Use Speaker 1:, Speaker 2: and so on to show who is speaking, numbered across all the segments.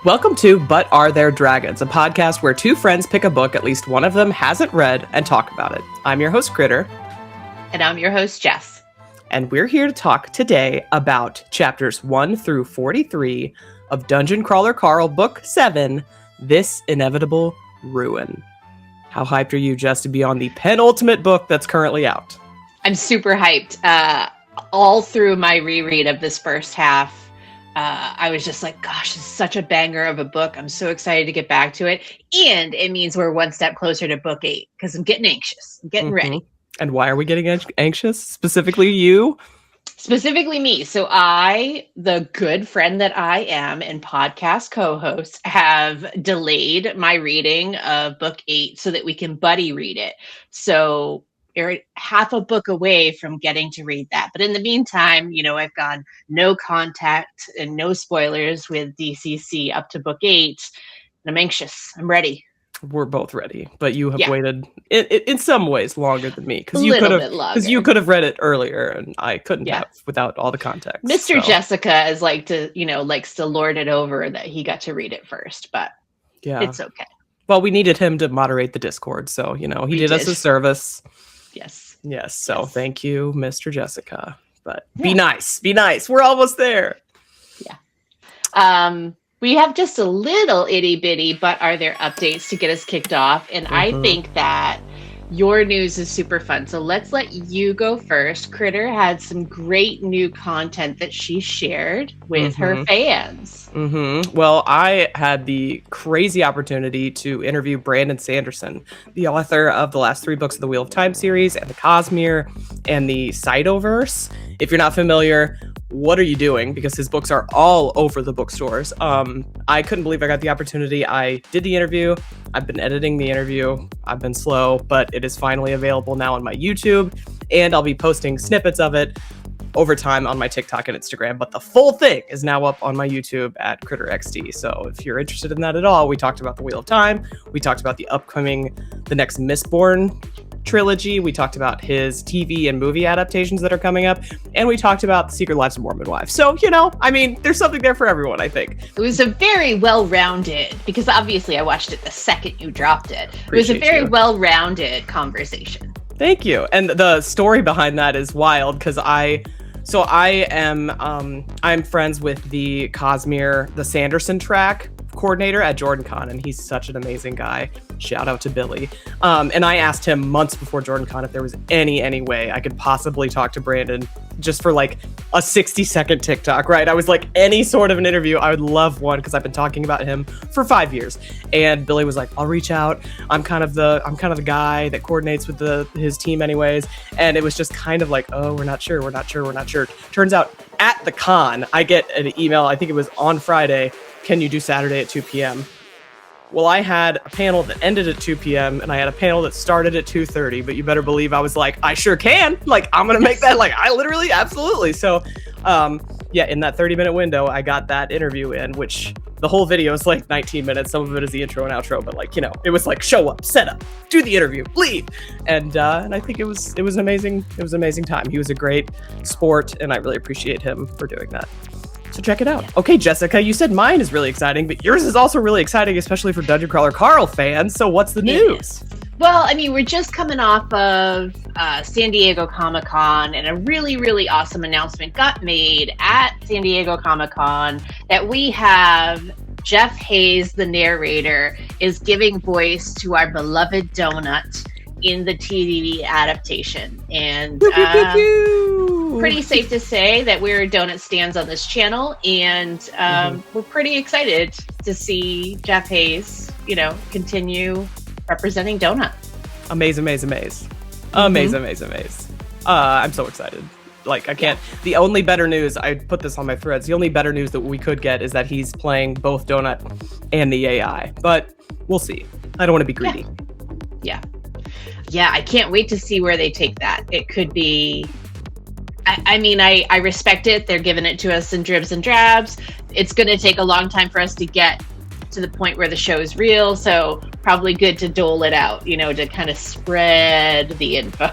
Speaker 1: Welcome to But Are There Dragons, a podcast where two friends pick a book at least one of them hasn't read and talk about it. I'm your host, Kritter.
Speaker 2: And I'm your host, Jess.
Speaker 1: And we're here to talk today about chapters 1 through 43 of Dungeon Crawler Carl, Book 7, This Inevitable Ruin. How hyped are you, Jess, to be on the penultimate book that's currently out?
Speaker 2: I'm super hyped. All through my reread of this first half, I was just like, gosh, this is such a banger of a book. I'm so excited to get back to it. And it means we're one step closer to book 8 because I'm getting anxious. I'm getting ready.
Speaker 1: And why are we getting anxious? Specifically you?
Speaker 2: Specifically me. So I, the good friend that I am and podcast co-host, have delayed my reading of book 8 so that we can buddy read it. So you're half a book away from getting to read that. But in the meantime, you know, I've gone no contact and no spoilers with DCC up to book 8. And I'm anxious. I'm ready.
Speaker 1: We're both ready, but you have waited in some ways longer than me because you could have read it earlier and I couldn't have without all the context.
Speaker 2: Mr. Jessica is likes to lord it over that he got to read it first, but it's okay. Well,
Speaker 1: we needed him to moderate the Discord, so he did us a service. Yes. So thank you, Mr. Jessica. But be nice. We're almost there.
Speaker 2: Yeah. We have just a little itty bitty, but are there updates to get us kicked off? And I think that your news is super fun. So let's let you go first. Kritter had some great new content that she shared with her fans.
Speaker 1: Well, I had the crazy opportunity to interview Brandon Sanderson, the author of the last 3 books of the Wheel of Time series and the Cosmere and the Cytoverse. If you're not familiar, what are you doing? Because his books are all over the bookstores. I couldn't believe I got the opportunity. I did the interview. I've been editing the interview. I've been slow, but it is finally available now on my YouTube, and I'll be posting snippets of it over time on my TikTok and Instagram, but the full thing is now up on my YouTube at KritterXD. So if you're interested in that at all, we talked about the Wheel of Time. We talked about the next Mistborn trilogy. We talked about his TV and movie adaptations that are coming up, and we talked about the Secret Lives of Mormon Wives. So, there's something there for everyone, I think.
Speaker 2: It was a very well-rounded, because obviously I watched it the second you dropped it. It was a very well-rounded conversation.
Speaker 1: Thank you. And the story behind that is wild because I'm friends with the Cosmere, the Sanderson track coordinator at JordanCon, and he's such an amazing guy. Shout out to Billy. And I asked him months before JordanCon if there was any way I could possibly talk to Brandon just for like a 60-second TikTok, right? I was like, any sort of an interview, I would love one because I've been talking about him for 5 years. And Billy was like, I'll reach out. I'm kind of the guy that coordinates with his team anyways. And it was just kind of like, oh, we're not sure. Turns out at the con, I get an email, I think it was on Friday, can you do Saturday at 2 p.m.? Well, I had a panel that ended at 2 p.m. and I had a panel that started at 2:30, but you better believe I was like, I sure can. Like, I'm going to make that. Like, I literally, absolutely. So, in that 30-minute window, I got that interview in, which the whole video is like 19 minutes. Some of it is the intro and outro, but it was like show up, set up, do the interview, leave. And I think it was an amazing time. He was a great sport, and I really appreciate him for doing that. So check it out. Okay, Jessica, you said mine is really exciting, but yours is also really exciting, especially for Dungeon Crawler Carl fans. So what's the news?
Speaker 2: Well, we're just coming off of San Diego Comic-Con, and a really, really awesome announcement got made at San Diego Comic-Con that we have Jeff Hayes, the narrator, is giving voice to our beloved Donut in the TV adaptation. And pretty safe to say that we're Donut stands on this channel, and we're pretty excited to see Jeff Hayes, continue representing Donut.
Speaker 1: Amaze. I'm so excited. Like, I can't. The only better news, I put this on my threads, the only better news that we could get is that he's playing both Donut and the AI. But we'll see. I don't want to be greedy.
Speaker 2: Yeah, I can't wait to see where they take that. It could be... I respect it. They're giving it to us in dribs and drabs. It's going to take a long time for us to get to the point where the show is real, so probably good to dole it out, to kind of spread the info.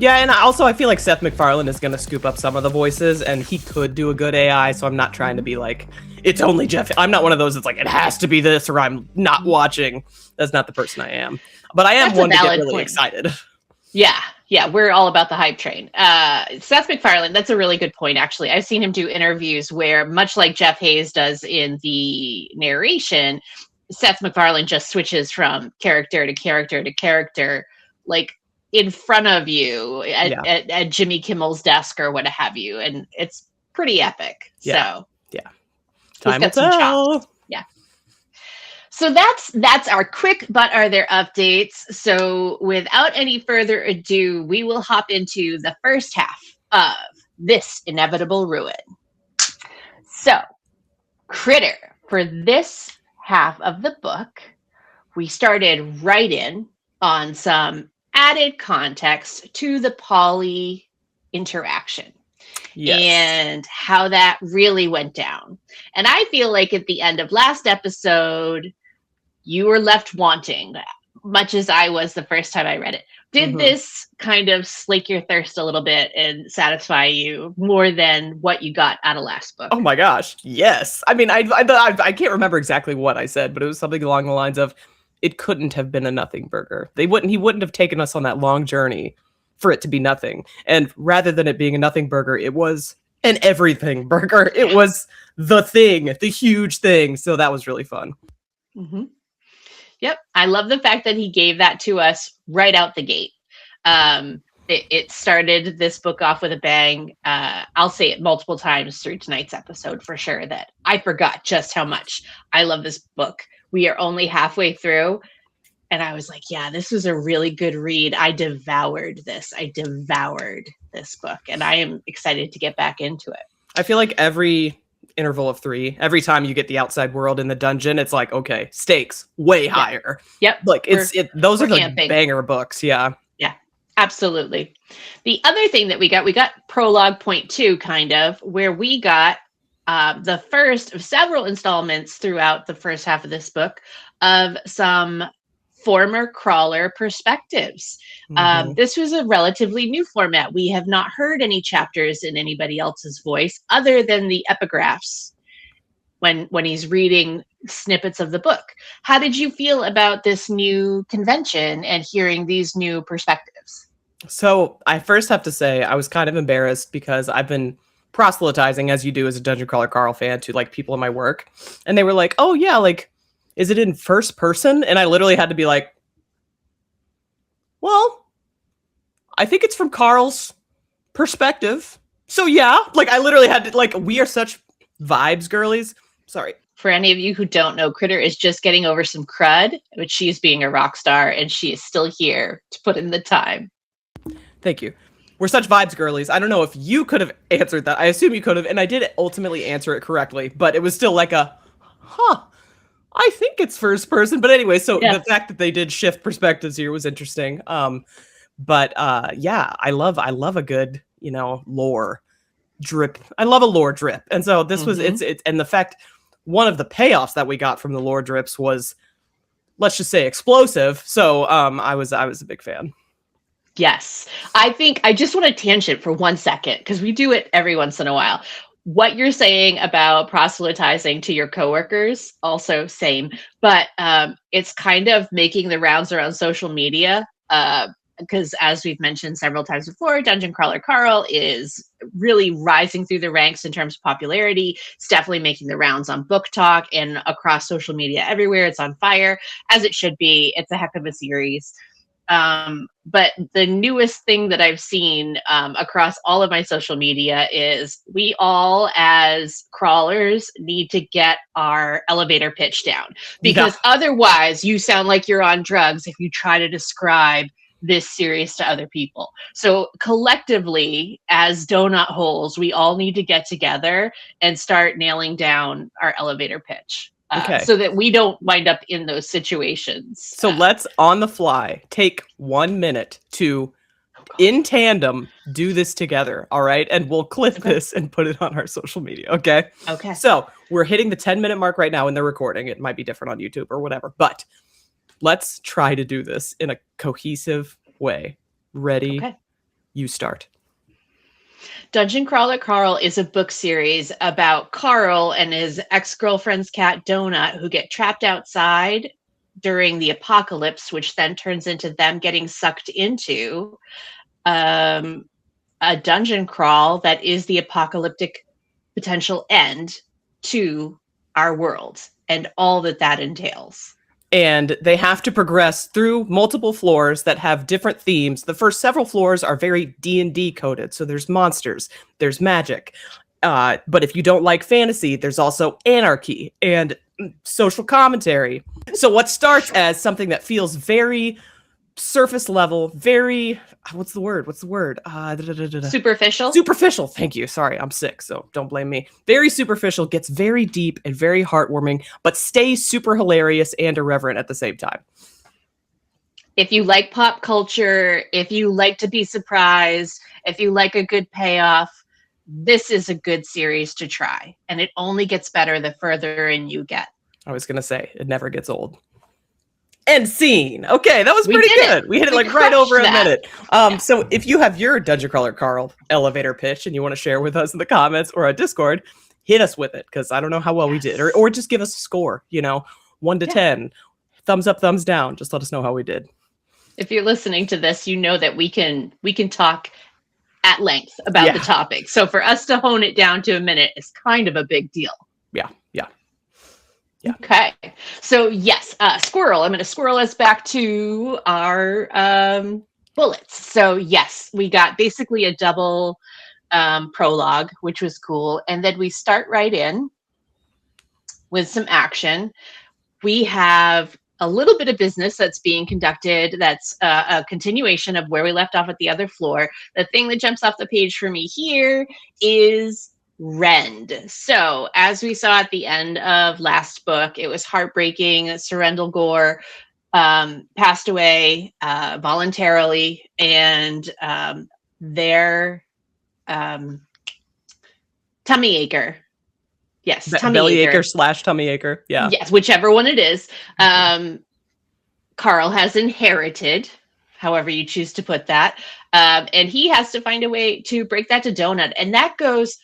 Speaker 1: Yeah, and I feel like Seth MacFarlane is going to scoop up some of the voices, and he could do a good AI, so I'm not trying to be like, it's only Jeff. I'm not one of those that's like, it has to be this, or I'm not watching. That's not the person I am. But I am
Speaker 2: That's
Speaker 1: one to get really
Speaker 2: point.
Speaker 1: excited.
Speaker 2: Yeah, we're all about the hype train. Seth MacFarlane, that's a really good point, actually. I've seen him do interviews where, much like Jeff Hayes does in the narration, Seth MacFarlane just switches from character to character to character, like in front of you at Jimmy Kimmel's desk or what have you. And it's pretty epic.
Speaker 1: Yeah.
Speaker 2: So,
Speaker 1: yeah. Time will tell.
Speaker 2: Yeah. So that's our quick but are there updates. So without any further ado, we will hop into the first half of this inevitable ruin. So, Kritter, for this half of the book, we started right in on some added context to the Polly interaction. Yes. And how that really went down. And I feel like at the end of last episode, you were left wanting, much as I was the first time I read it. Did this kind of slake your thirst a little bit and satisfy you more than what you got out of last book?
Speaker 1: Oh my gosh, yes. I mean, I can't remember exactly what I said, but it was something along the lines of, it couldn't have been a nothing burger. He wouldn't have taken us on that long journey for it to be nothing. And rather than it being a nothing burger, it was an everything burger. It was the thing, the huge thing. So that was really fun.
Speaker 2: Mm-hmm. Yep. I love the fact that he gave that to us right out the gate. It started this book off with a bang. I'll say it multiple times through tonight's episode for sure that I forgot just how much I love this book. We are only halfway through. And I was like, yeah, this was a really good read. I devoured this book. And I am excited to get back into it.
Speaker 1: I feel like every interval of 3, every time you get the outside world in the dungeon, it's like, okay, stakes way higher.
Speaker 2: Yep.
Speaker 1: Like those are the banger books. Yeah.
Speaker 2: Yeah, absolutely. The other thing that we got prologue point 2 kind of, where we got the first of several installments throughout the first half of this book of some former crawler perspectives. This was a relatively new format. We have not heard any chapters in anybody else's voice other than the epigraphs when he's reading snippets of the book. How did you feel about this new convention and hearing these new perspectives?
Speaker 1: So I first have to say I was kind of embarrassed because I've been proselytizing, as you do as a Dungeon Crawler Carl fan, to like people in my work, and they were like, oh yeah, like, is it in first person? And I literally had to be like, well, I think it's from Carl's perspective. So yeah, like I literally had to, like, we are such vibes girlies. Sorry.
Speaker 2: For any of you who don't know, Kritter is just getting over some crud, which she's being a rock star, and she is still here to put in the time.
Speaker 1: Thank you. We're such vibes girlies. I don't know if you could have answered that. I assume you could have, and I did ultimately answer it correctly, but it was still like a, I think it's first person. But anyway, so the fact that they did shift perspectives here was interesting. But yeah, I love a good, lore drip. I love a lore drip. And so this was, it's, and the fact, one of the payoffs that we got from the lore drips was, let's just say, explosive. So I was a big fan.
Speaker 2: Yes. I just want to tangent for 1 second, because we do it every once in a while. What you're saying about proselytizing to your coworkers, also same, but it's kind of making the rounds around social media, because as we've mentioned several times before, Dungeon Crawler Carl is really rising through the ranks in terms of popularity. It's definitely making the rounds on Book Talk and across social media everywhere. It's on fire, as it should be. It's a heck of a series. But the newest thing that I've seen across all of my social media is we all, as crawlers, need to get our elevator pitch down, because otherwise you sound like you're on drugs if you try to describe this series to other people. So collectively, as donut holes, we all need to get together and start nailing down our elevator pitch. So that we don't wind up in those situations.
Speaker 1: So let's, on the fly, take 1 minute to, in tandem, do this together, all right? And we'll clip this and put it on our social media, okay?
Speaker 2: Okay.
Speaker 1: So we're hitting the 10-minute mark right now in the recording. It might be different on YouTube or whatever, but let's try to do this in a cohesive way. Ready? You start.
Speaker 2: Dungeon Crawler Carl is a book series about Carl and his ex-girlfriend's cat Donut, who get trapped outside during the apocalypse, which then turns into them getting sucked into a dungeon crawl that is the apocalyptic potential end to our world and all that entails.
Speaker 1: And they have to progress through multiple floors that have different themes. The first several floors are very D&D coded. So there's monsters, there's magic. But if you don't like fantasy, there's also anarchy and social commentary. So what starts as something that feels very surface level, very what's the word?
Speaker 2: Superficial.
Speaker 1: Superficial. Thank you. Sorry, I'm sick, so don't blame me. Very superficial, gets very deep and very heartwarming, but stays super hilarious and irreverent at the same time.
Speaker 2: If you like pop culture, if you like to be surprised, if you like a good payoff, this is a good series to try. And it only gets better the further in you get.
Speaker 1: I was gonna say, it never gets old. End scene. Okay, that was pretty good. We hit it like right over a minute. So if you have your Dungeon Crawler Carl elevator pitch and you want to share with us in the comments or on Discord, hit us with it, because I don't know how well we did. Or just give us a score, 1 to 10. Thumbs up, thumbs down. Just let us know how we did.
Speaker 2: If you're listening to this, you know that we can talk at length about the topic. So for us to hone it down to a minute is kind of a big deal.
Speaker 1: Yeah.
Speaker 2: Okay. So yes, squirrel. I'm going to squirrel us back to our bullets. So yes, we got basically a double prologue, which was cool. And then we start right in with some action. We have a little bit of business that's being conducted. That's a continuation of where we left off at the other floor. The thing that jumps off the page for me here is Rend. So as we saw at the end of last book, it was heartbreaking. Surendel Gore passed away voluntarily, and their tummy acher. Yes,
Speaker 1: belly acher / tummy acher. Yeah.
Speaker 2: Yes, whichever one it is. Carl has inherited, however you choose to put that, and he has to find a way to break that to Donut, and that goes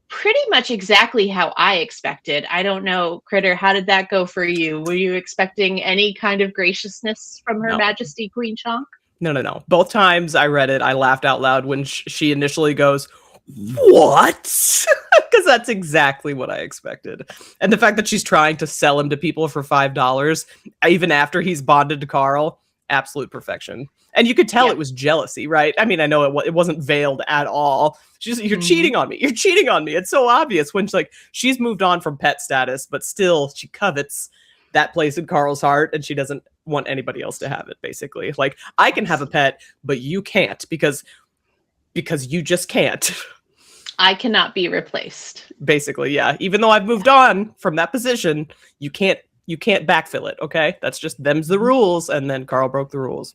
Speaker 2: pretty much exactly how I expected. I don't know, Kritter, how did that go for you? Were you expecting any kind of graciousness from Her Majesty Queen Chonk?
Speaker 1: No. Both times I read it, I laughed out loud when she initially goes, "What?" Because that's exactly what I expected. And the fact that she's trying to sell him to people for $5, even after he's bonded to Carl, absolute perfection. And you could tell it was jealousy, right? I mean, I know it wasn't veiled at all. You're cheating on me. You're cheating on me. It's so obvious when she's moved on from pet status, but still she covets that place in Carl's heart, and she doesn't want anybody else to have it, basically. Like, I can have a pet, but you can't because you just can't.
Speaker 2: I cannot be replaced.
Speaker 1: Basically, yeah. Even though I've moved on from that position, you can't backfill it, okay? That's just them's the rules, and then Carl broke the rules.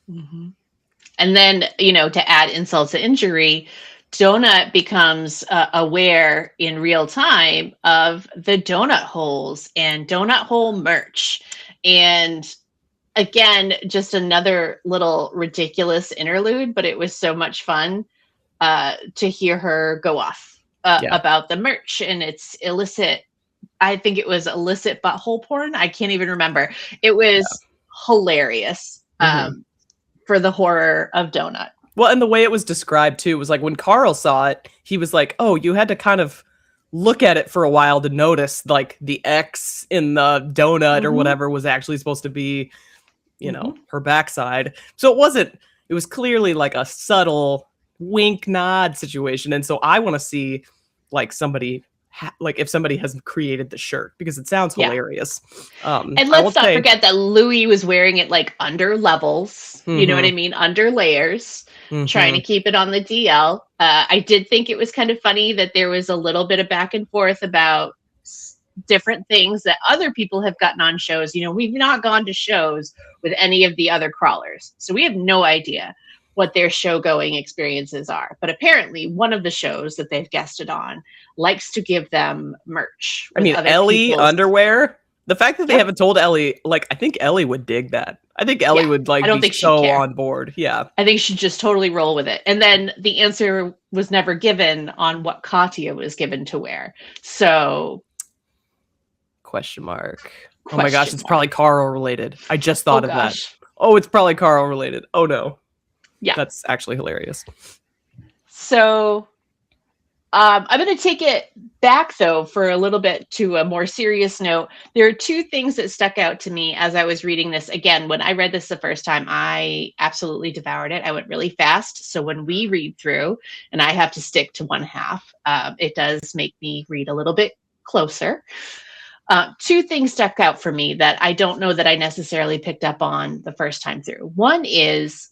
Speaker 2: Mm-hmm. And then, to add insult to injury, Donut becomes aware in real time of the donut holes and donut hole merch. And again, just another little ridiculous interlude, but it was so much fun to hear her go off about the merch, and it's illicit. I think it was illicit butthole porn. I can't even remember. It was hilarious for the horror of Donut.
Speaker 1: Well, and the way it was described too was like when Carl saw it, he was like, "Oh, you had to kind of look at it for a while to notice like the X in the donut or whatever was actually supposed to be, her backside." So it was clearly like a subtle wink nod situation. And so I want to see like somebody if somebody has created the shirt, because it sounds hilarious.
Speaker 2: And let's not forget that Louis was wearing it like under levels, you know what I mean? Under layers, trying to keep it on the DL. I did think it was kind of funny that there was a little bit of back and forth about different things that other people have gotten on shows. We've not gone to shows with any of the other crawlers, so we have no idea what their show going experiences are. But apparently one of the shows that they've guested on likes to give them merch.
Speaker 1: I mean, Ellie underwear. The fact that they haven't told Ellie, like, I think Ellie would dig that. I think Ellie would
Speaker 2: I don't
Speaker 1: be
Speaker 2: think she'd
Speaker 1: so
Speaker 2: care.
Speaker 1: on board. Yeah.
Speaker 2: I think she'd just totally roll with it. And then the answer was never given on what Katya was given to wear. So
Speaker 1: Question mark. Oh my gosh, it's
Speaker 2: mark.
Speaker 1: probably Carl related. I just thought of
Speaker 2: gosh.
Speaker 1: that. Oh, it's probably Carl related. Oh no.
Speaker 2: Yeah.
Speaker 1: That's actually hilarious.
Speaker 2: So I'm going to take it back, though, for a little bit to a more serious note. There are two things that stuck out to me as I was reading this. Again, when I read this the first time, I absolutely devoured it. I went really fast. So when we read through, and I have to stick to one half, it does make me read a little bit closer. Two things stuck out for me that I don't know that I necessarily picked up on the first time through. One is,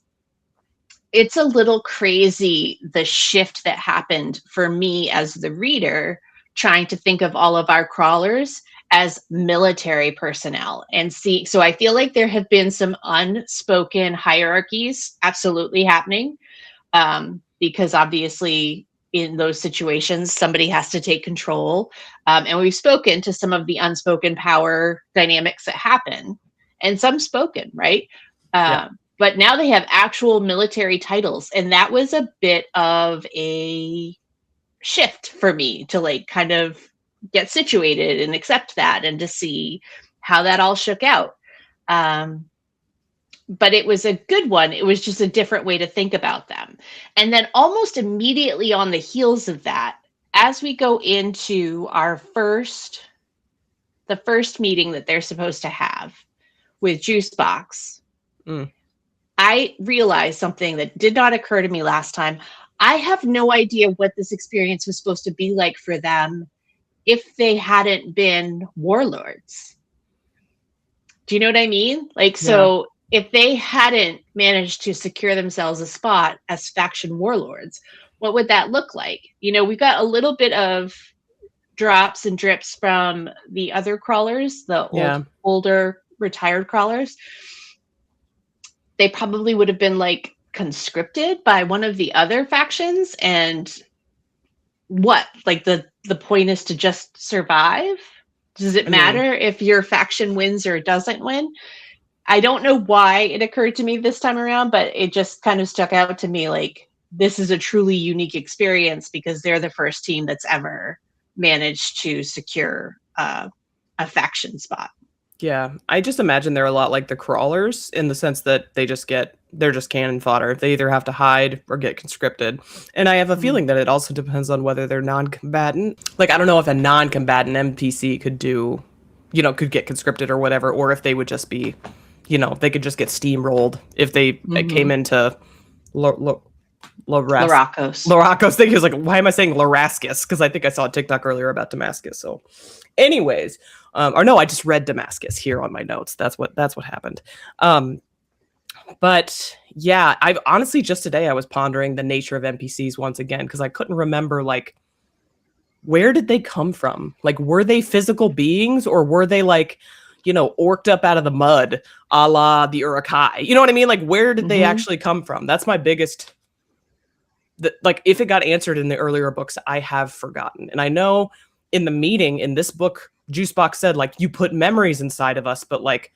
Speaker 2: it's a little crazy, the shift that happened for me as the reader, trying to think of all of our crawlers as military personnel and see. So I feel like there have been some unspoken hierarchies absolutely happening, because obviously in those situations, somebody has to take control. And we've spoken to some of the unspoken power dynamics that happen, and some spoken, right?
Speaker 1: Yeah.
Speaker 2: But now they have actual military titles. And that was a bit of a shift for me to like kind of get situated and accept that and to see how that all shook out. But it was a good one. It was just a different way to think about them. And then almost immediately on the heels of that, as we go into the first meeting that they're supposed to have with Juicebox, I realized something that did not occur to me last time. I have no idea what this experience was supposed to be like for them if they hadn't been warlords. Do you know what I mean? Like, so if they hadn't managed to secure themselves a spot as faction warlords, what would that look like? You know, we got a little bit of drops and drips from the other crawlers, the older retired crawlers. They probably would have been like conscripted by one of the other factions, and what, like the point is to just survive? Does it matter if your faction wins or doesn't win? I don't know why it occurred to me this time around, but it just kind of stuck out to me like this is a truly unique experience because they're the first team that's ever managed to secure a faction spot.
Speaker 1: Yeah, I just imagine they're a lot like the crawlers in the sense that they're just cannon fodder. They either have to hide or get conscripted. And I have a feeling that it also depends on whether they're non-combatant. Like, I don't know if a non-combatant NPC could could get conscripted or whatever, or if they would just be, they could just get steamrolled if they came into Laracos. Thank you. I was like, why am I saying Larascus? Because I think I saw a TikTok earlier about Damascus. So anyways, or no, I just read Damascus here on my notes. That's what happened. But yeah, I've honestly just today I was pondering the nature of NPCs once again because I couldn't remember like where did they come from? Like, were they physical beings or were they like, orked up out of the mud, a la the Urukai? You know what I mean? Like, where did they actually come from? That's my biggest. Like, if it got answered in the earlier books, I have forgotten. And I know in the meeting in this book, Juicebox said, like, you put memories inside of us, but like,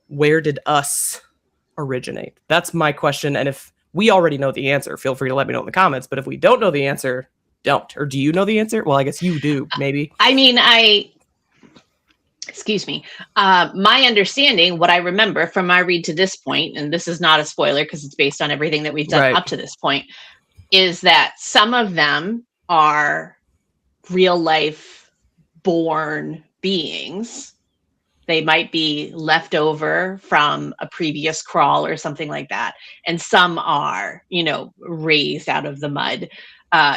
Speaker 1: where did us originate? That's my question. And if we already know the answer, feel free to let me know in the comments. But if we don't know the answer, don't. Or do you know the answer? Well, I guess you do, maybe.
Speaker 2: I mean, excuse me. My understanding, what I remember from my read to this point, and this is not a spoiler because it's based on everything that we've done up to this point, is that some of them are real life born beings. They might be left over from a previous crawl or something like that. And some are, raised out of the mud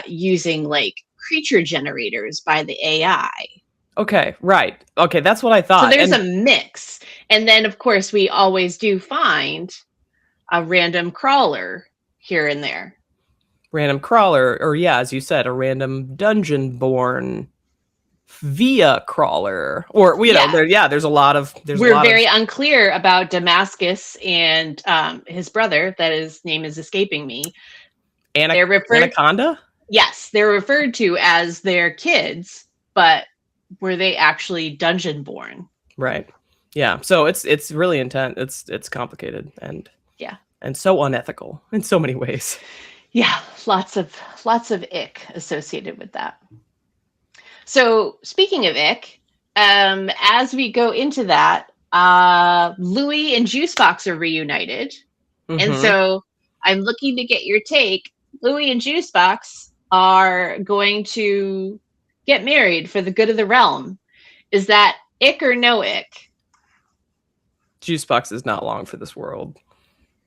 Speaker 2: using like creature generators by the AI.
Speaker 1: Okay, right. Okay, that's what I thought.
Speaker 2: So there's a mix. And then, of course, we always do find a random crawler here and there.
Speaker 1: Random crawler, or yeah, as you said, a random dungeon-born via crawler, or there's a lot of. We're
Speaker 2: very unclear about Damascus and his brother. That his name is escaping me.
Speaker 1: Anaconda.
Speaker 2: Yes, they're referred to as their kids, but were they actually dungeon born?
Speaker 1: Right. Yeah. So it's really intense. It's complicated
Speaker 2: Yeah.
Speaker 1: and so unethical in so many ways.
Speaker 2: Yeah, lots of ick associated with that. So speaking of ick, as we go into that, Louis and Juicebox are reunited, and
Speaker 1: Mm-hmm.
Speaker 2: so I'm looking to get your take. Louis and Juicebox are going to get married for the good of the realm. Is that ick or no ick?
Speaker 1: Juicebox is not long for this world.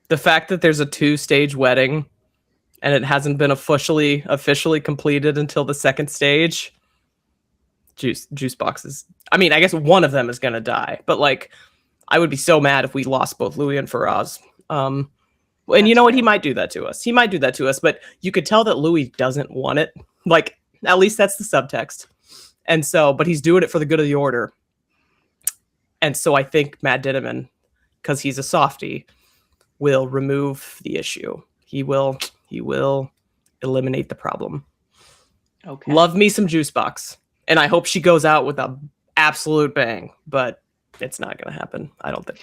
Speaker 1: The fact that there's a 2-stage wedding and it hasn't been officially completed until the second stage. Juicebox is. I mean, I guess one of them is gonna die, but like, I would be so mad if we lost both Louis and Faraz. And
Speaker 2: That's
Speaker 1: you know what?
Speaker 2: fair.
Speaker 1: He might do that to us. He might do that to us, but you could tell that Louis doesn't want it. Like, at least that's the subtext. And so, but he's doing it for the good of the order. And so I think Matt Dinniman, because he's a softie, will remove the issue. He will eliminate the problem.
Speaker 2: Okay.
Speaker 1: Love me some Juicebox. And I hope she goes out with a absolute bang, but it's not going to happen. I don't think.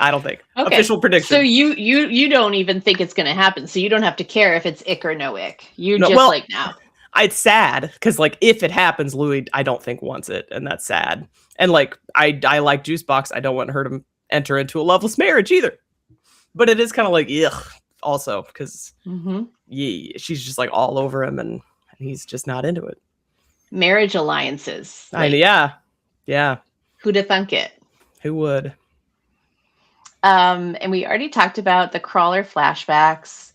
Speaker 2: Okay.
Speaker 1: Official prediction.
Speaker 2: So you don't even think it's going to happen. So you don't have to care if it's ick or no ick. Now.
Speaker 1: It's sad because like if it happens, Louis, I don't think wants it, and that's sad. And like I like Juicebox. I don't want her to enter into a loveless marriage either. But it is kind of like ugh. Also, because she's just like all over him, and he's just not into it.
Speaker 2: Marriage alliances.
Speaker 1: Like, yeah.
Speaker 2: Who'd have thunk it?
Speaker 1: Who would?
Speaker 2: And we already talked about the crawler flashbacks.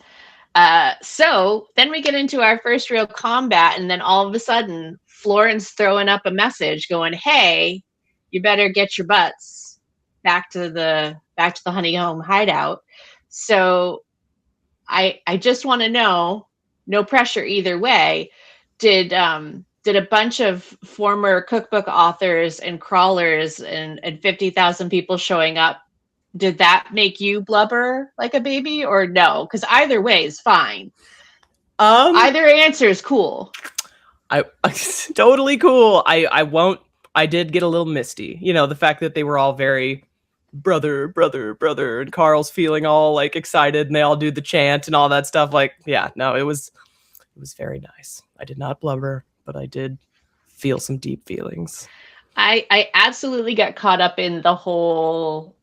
Speaker 2: So then we get into our first real combat, and then all of a sudden, Florence throwing up a message going, "Hey, you better get your butts back to the honeycomb hideout." So I just want to know, no pressure either way, did a bunch of former cookbook authors and crawlers and 50,000 people showing up, did that make you blubber like a baby or no? Because either way is fine. Either answer is cool.
Speaker 1: I totally cool. I did get a little misty. You know, the fact that they were all very brother, and Carl's feeling all like excited and they all do the chant and all that stuff. Like, yeah, no, it was very nice. I did not blubber, but I did feel some deep feelings.
Speaker 2: I absolutely got caught up in the whole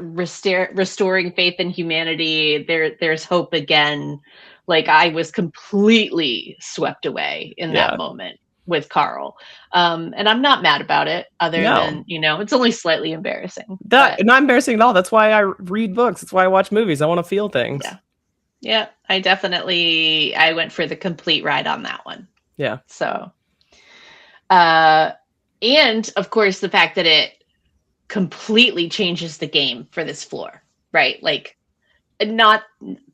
Speaker 2: restoring faith in humanity. There's hope again. Like, I was completely swept away in that moment with Carl. And I'm not mad about it, other than, it's only slightly embarrassing.
Speaker 1: Not embarrassing at all. That's why I read books. That's why I watch movies. I want to feel things.
Speaker 2: Yeah, I went for the complete ride on that one.
Speaker 1: Yeah.
Speaker 2: So, and of course, the fact that it completely changes the game for this floor, right? Like, not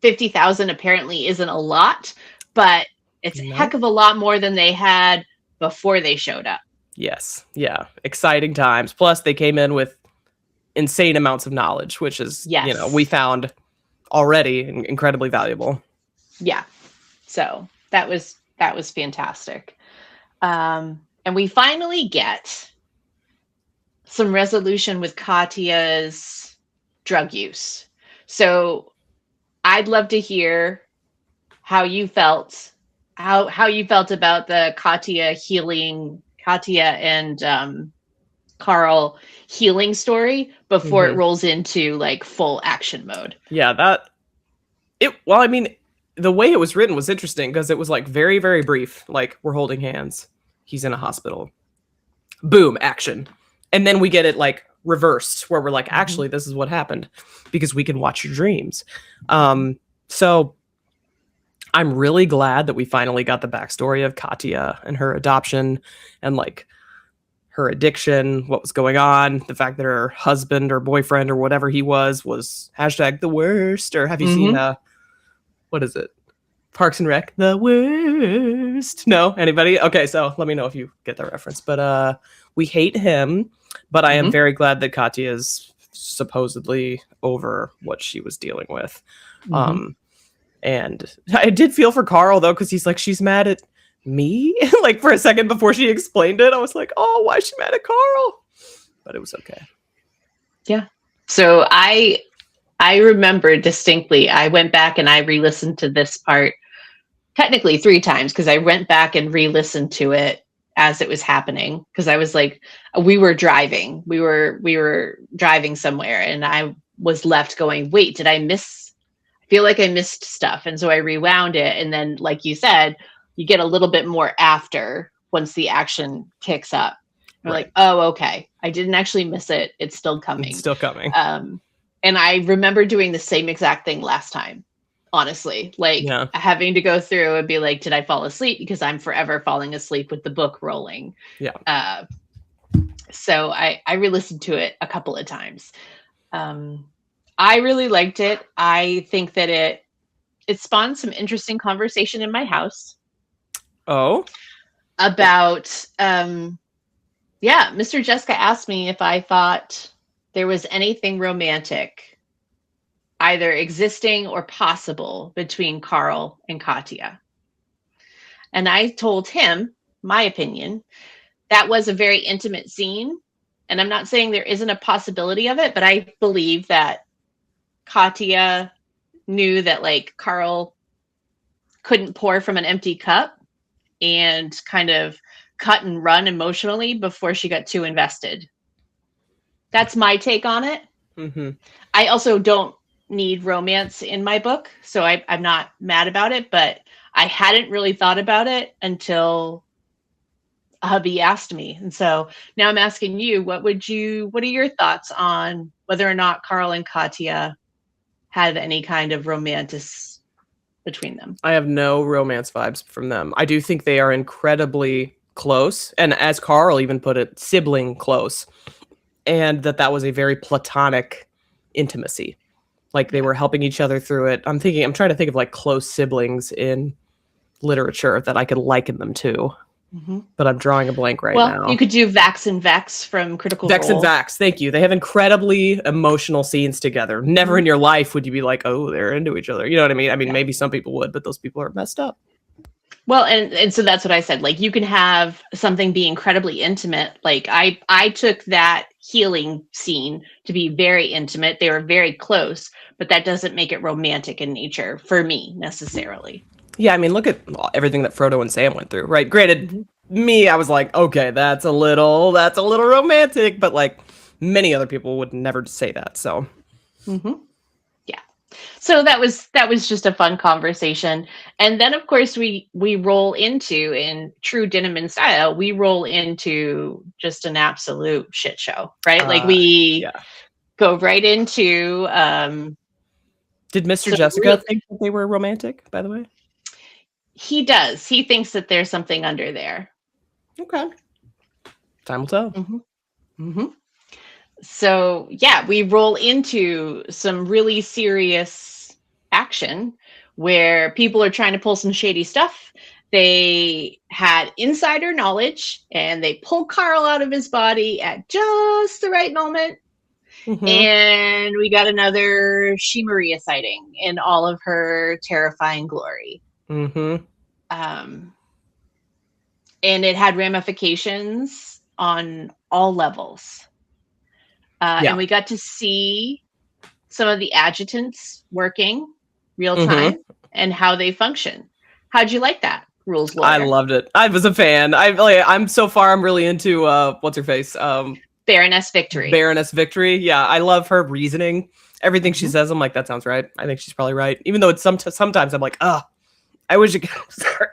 Speaker 2: 50,000 apparently isn't a lot, but it's a heck of a lot more than they had before they showed up.
Speaker 1: Yes. Yeah. Exciting times. Plus, they came in with insane amounts of knowledge, which is, we found already incredibly valuable. Yeah.
Speaker 2: So that was fantastic. And we finally get some resolution with Katya's drug use. So I'd love to hear how you felt about the Katya and Carl healing story before it rolls into like full action mode.
Speaker 1: Yeah, the way it was written was interesting because it was like very, very brief. Like, we're holding hands. He's in a hospital. Boom, action. And then we get it like reversed where we're like, actually, this is what happened because we can watch your dreams. So I'm really glad that we finally got the backstory of Katya and her adoption and like her addiction, what was going on, the fact that her husband or boyfriend or whatever he was #the worst. Or have you seen what is it? Parks and Rec, the worst. No, anybody? Okay, so let me know if you get that reference. But we hate him, but I am very glad that Katya is supposedly over what she was dealing with. And I did feel for Carl though, because he's like, she's mad at me. Like, for a second before she explained it, I was like, oh, why is she mad at Carl? But it was okay.
Speaker 2: Yeah. So I remember distinctly, I went back and I re-listened to this part technically 3 times, because I went back and re-listened to it as it was happening, because I was like, we were driving somewhere, and I was left going, wait, did I miss? I feel like I missed stuff. And so I rewound it, and then, like you said, you get a little bit more after once the action kicks up. You're
Speaker 1: Right.
Speaker 2: like, oh, okay, I didn't actually miss it, it's still coming.
Speaker 1: It's still coming.
Speaker 2: And I remember doing the same exact thing last time, honestly, like having to go through and be like, did I fall asleep? Because I'm forever falling asleep with the book rolling.
Speaker 1: Yeah.
Speaker 2: So I re-listened to it a couple of times. I really liked it. I think that it spawned some interesting conversation in my house.
Speaker 1: Oh?
Speaker 2: About, Mr. Jessica asked me if I thought there was anything romantic either existing or possible between Carl and Katya. And I told him my opinion. That was a very intimate scene. And I'm not saying there isn't a possibility of it, but I believe that Katya knew that, like, Carl couldn't pour from an empty cup, and kind of cut and run emotionally before she got too invested. That's my take on it.
Speaker 1: Mm-hmm.
Speaker 2: I also don't need romance in my book, so I'm not mad about it, but I hadn't really thought about it until hubby asked me. And so now I'm asking you, what are your thoughts on whether or not Carl and Katya had any kind of romantic between them?
Speaker 1: I have no romance vibes from them. I do think they are incredibly close, and as Carl even put it, sibling close, and that was a very platonic intimacy. Like, they were helping each other through it. I'm trying to think of like close siblings in literature that I could liken them to. Mm-hmm. But I'm drawing a blank now.
Speaker 2: Well, you could do Vax and Vex from Critical Role.
Speaker 1: Vex and Vax, thank you. They have incredibly emotional scenes together. Never in your life would you be like, oh, they're into each other. You know what I mean? I mean, maybe some people would, but those people are messed up.
Speaker 2: Well, and so that's what I said. Like, you can have something be incredibly intimate. Like, I took that healing scene to be very intimate. They were very close, but that doesn't make it romantic in nature for me necessarily.
Speaker 1: Yeah, I mean, look at everything that Frodo and Sam went through, right? Granted, me, I was like, okay, that's a little romantic, but like many other people would never say that. So,
Speaker 2: yeah. So that was just a fun conversation, and then of course we roll into, in true Dinniman style, we roll into just an absolute shit show, right? Like we go right into.
Speaker 1: Did Mr. Jessica think that they were romantic? By the way,
Speaker 2: he does. He thinks that there's something under there.
Speaker 1: Okay. Time will tell.
Speaker 2: So, yeah, we roll into some really serious action where people are trying to pull some shady stuff. They had insider knowledge, and they pull Carl out of his body at just the right moment. And we got another She-Maria sighting in all of her terrifying glory. And it had ramifications on all levels. And we got to see some of the adjutants working real time and how they function. How'd you like that, Rules Lawyer?
Speaker 1: I loved it. I was a fan. I'm really into what's her face?
Speaker 2: Baroness Victory.
Speaker 1: Baroness Victory. Yeah, I love her reasoning. Everything she says, I'm like, that sounds right. I think she's probably right. Even though it's sometimes I'm like, I wish you could. Sorry.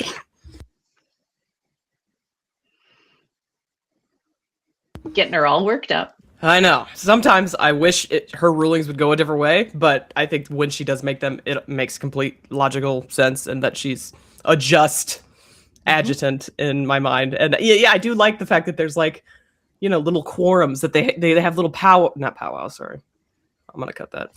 Speaker 2: Getting her all worked up.
Speaker 1: I know. Sometimes I wish her rulings would go a different way, but I think when she does make them, it makes complete logical sense, and that she's a just adjutant in my mind. And I do like the fact that there's like, little quorums that they have little not powwow. Sorry, I'm gonna cut that.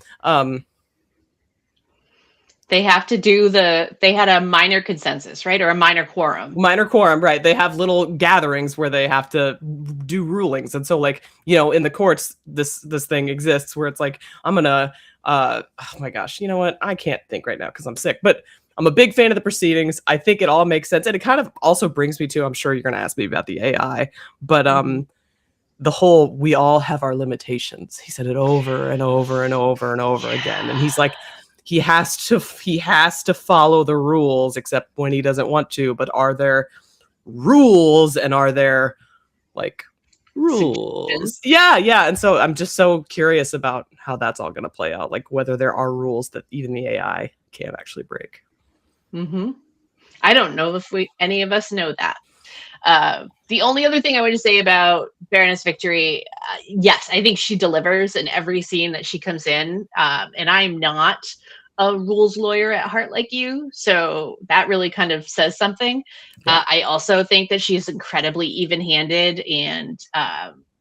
Speaker 2: They have to do they had a minor consensus, right? Or a minor quorum.
Speaker 1: Minor quorum, right. They have little gatherings where they have to do rulings. And so, like, in the courts, this thing exists where it's like, I'm gonna, oh my gosh, you know what? I can't think right now because I'm sick, but I'm a big fan of the proceedings. I think it all makes sense. And it kind of also brings me to, I'm sure you're going to ask me about the AI, but the whole we all have our limitations. He said it over and over and over and over again. And he's like, he has to follow the rules, except when he doesn't want to. But are there rules, and are there like rules? Yeah. And so I'm just so curious about how that's all going to play out, like whether there are rules that even the AI can't actually break.
Speaker 2: I don't know if any of us know that. The only other thing I want to say about Baroness Victory, yes, I think she delivers in every scene that she comes in. And I'm not a rules lawyer at heart like you, so that really kind of says something. Yeah. I also think that she's incredibly even-handed, and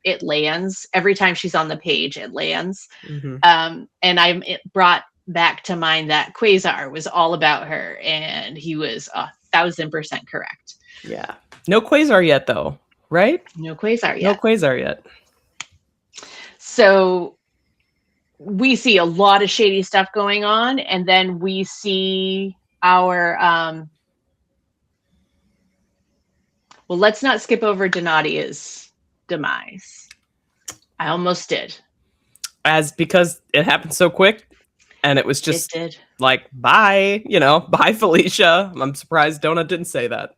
Speaker 2: it lands every time she's on the page. It lands, and I'm brought back to mind that Quasar was all about her, and he was 1,000% correct.
Speaker 1: Yeah. No Quasar yet, though, right?
Speaker 2: No Quasar yet.
Speaker 1: No Quasar yet.
Speaker 2: So we see a lot of shady stuff going on, and then we see our well, let's not skip over Donatia's demise. I almost did.
Speaker 1: Because it happened so quick, and it was just like, bye, bye, Felicia. I'm surprised Donut didn't say that.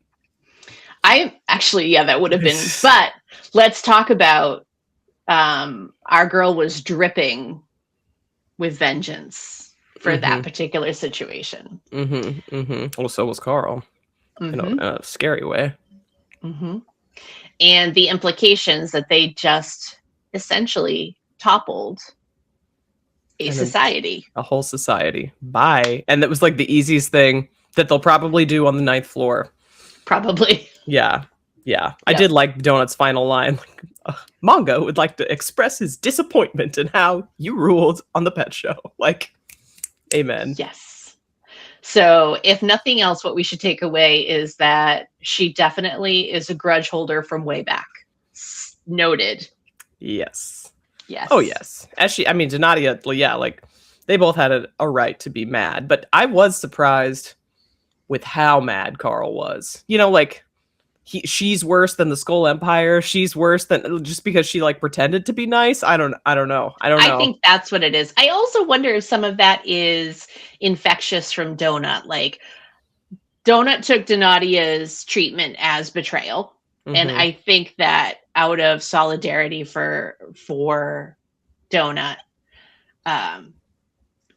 Speaker 2: I actually, yeah, that would have been. But let's talk about our girl was dripping with vengeance for that particular situation.
Speaker 1: Well, so was Carl, in a scary way.
Speaker 2: And the implications that they just essentially toppled a society.
Speaker 1: A whole society. Bye. And that was like the easiest thing that they'll probably do on the 9th floor.
Speaker 2: Probably.
Speaker 1: Yeah. I did like Donut's final line. Like, Manga would like to express his disappointment in how you ruled on the pet show. Like, amen.
Speaker 2: Yes. So if nothing else, what we should take away is that she definitely is a grudge holder from way back. Noted.
Speaker 1: Yes.
Speaker 2: Yes.
Speaker 1: Oh, yes. Donatia, yeah, like, they both had a right to be mad. But I was surprised with how mad Carl was. Like, she's worse than the Skull Empire. She's worse than, just because she like pretended to be nice. I don't know. I
Speaker 2: think that's what it is. I also wonder if some of that is infectious from Donut. Like, Donut took Donatia's treatment as betrayal. And I think that out of solidarity for Donut,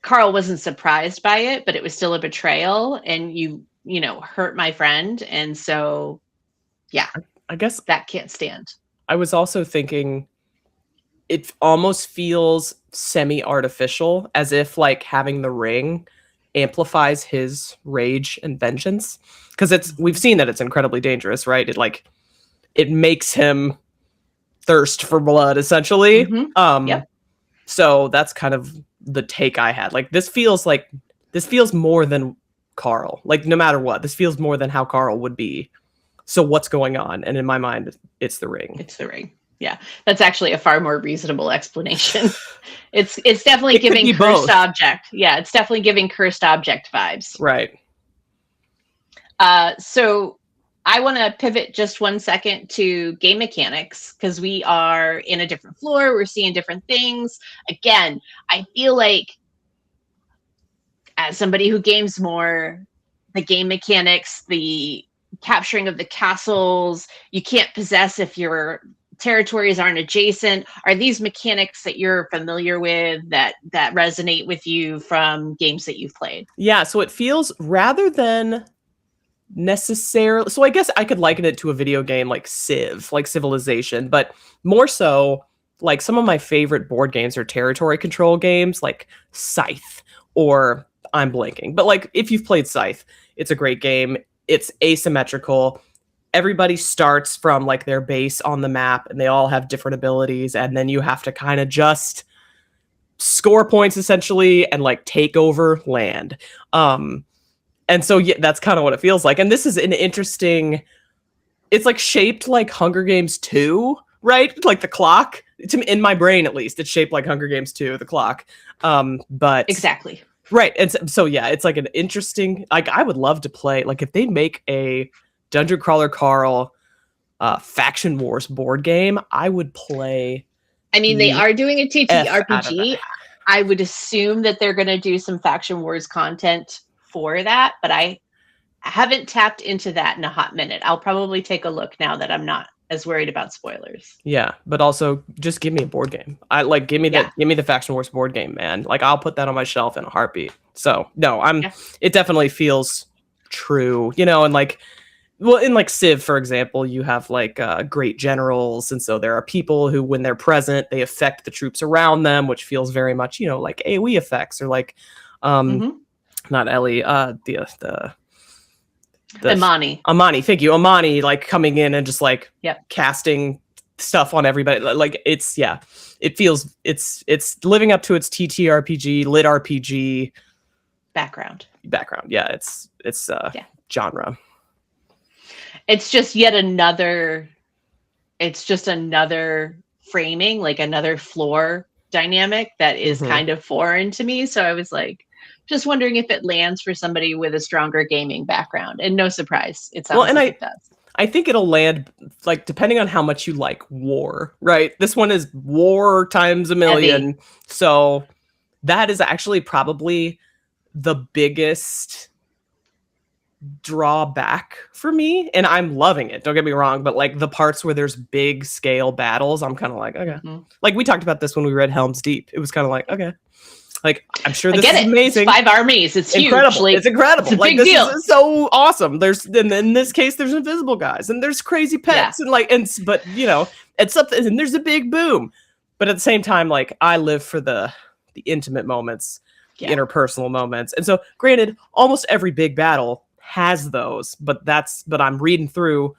Speaker 2: Carl wasn't surprised by it, but it was still a betrayal, and you hurt my friend. And so, yeah,
Speaker 1: I guess
Speaker 2: that can't stand.
Speaker 1: I was also thinking it almost feels semi-artificial, as if like having the ring amplifies his rage and vengeance. Because we've seen that it's incredibly dangerous, right? It makes him thirst for blood, essentially.
Speaker 2: Yep.
Speaker 1: So that's kind of the take I had. Like, this feels more than Carl. Like, no matter what, this feels more than how Carl would be. So what's going on? And in my mind, it's the ring.
Speaker 2: It's the ring. Yeah, that's actually a far more reasonable explanation. It's definitely giving cursed object. Yeah, it's definitely giving cursed object vibes.
Speaker 1: Right.
Speaker 2: So I want to pivot just 1 second to game mechanics, because we are in a different floor. We're seeing different things. Again, I feel like, as somebody who games more, the game mechanics, the capturing of the castles, you can't possess if your territories aren't adjacent, are these mechanics that you're familiar with, that resonate with you from games that you've played?
Speaker 1: Yeah, so it feels, rather than necessarily, so I guess I could liken it to a video game like Civ, like Civilization, but more so like some of my favorite board games are territory control games like Scythe, or I'm blanking, but like, if you've played Scythe, it's a great game. It's asymmetrical. Everybody starts from like their base on the map, and they all have different abilities, and then you have to kind of just score points essentially and like take over land. And so, yeah, that's kind of what it feels like. And this is an interesting, it's like shaped like Hunger Games 2, right? Like the clock, in my brain at least, it's shaped like Hunger Games 2, the clock. But
Speaker 2: exactly.
Speaker 1: Right. And so, yeah, it's like an interesting, like, I would love to play, like, if they make a Dungeon Crawler Carl Faction Wars board game, I would play.
Speaker 2: I mean, they are doing a TTRPG.
Speaker 1: F
Speaker 2: I would assume that they're going to do some Faction Wars content for that, but I haven't tapped into that in a hot minute. I'll probably take a look now that I'm not as worried about spoilers.
Speaker 1: Yeah, but also just give me a board game. I like give me the Faction Wars board game, man. Like I'll put that on my shelf in a heartbeat. So no, it definitely feels true, you know, and like, well, in like Civ, for example, you have like great generals, and so there are people who, when they're present, they affect the troops around them, which feels very much, you know, like AoE effects, or like, not Ellie, the Amani, thank you, Amani, like coming in and just like casting stuff on everybody. Like it feels it's living up to its TTRPG, lit RPG
Speaker 2: background.
Speaker 1: Yeah, it's genre.
Speaker 2: It's just yet another. It's just another framing, like another floor dynamic that is kind of foreign to me. So I was like, just wondering if it lands for somebody with a stronger gaming background. And no surprise, it sounds like it does.
Speaker 1: I think it'll land, like, depending on how much you like war, right? This one is war times a million. Heavy. So that is actually probably the biggest drawback for me. And I'm loving it, don't get me wrong. But like the parts where there's big scale battles, I'm kind of like, okay. Like we talked about this when we read Helm's Deep. It was kind of like, okay. Like, I'm sure this is amazing.
Speaker 2: It's 5 armies. It's
Speaker 1: incredible.
Speaker 2: Huge. Like,
Speaker 1: it's incredible.
Speaker 2: It's a
Speaker 1: like,
Speaker 2: big
Speaker 1: this
Speaker 2: deal.
Speaker 1: is so awesome. There's, and in this case, there's invisible guys, and there's crazy pets, and like, but you know, it's something, and there's a big boom. But at the same time, like, I live for the intimate moments, the interpersonal moments. And so, granted, almost every big battle has those, but I'm reading through,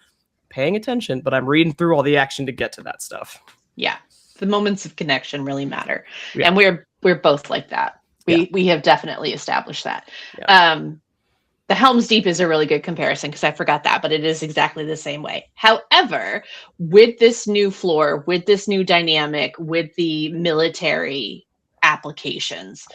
Speaker 1: paying attention, but I'm reading through all the action to get to that stuff.
Speaker 2: Yeah. The moments of connection really matter. Yeah. And we're both like that. We have definitely established that. Yeah. The Helm's Deep is a really good comparison because I forgot that, but it is exactly the same way. However, with this new floor, with this new dynamic, with the military applications,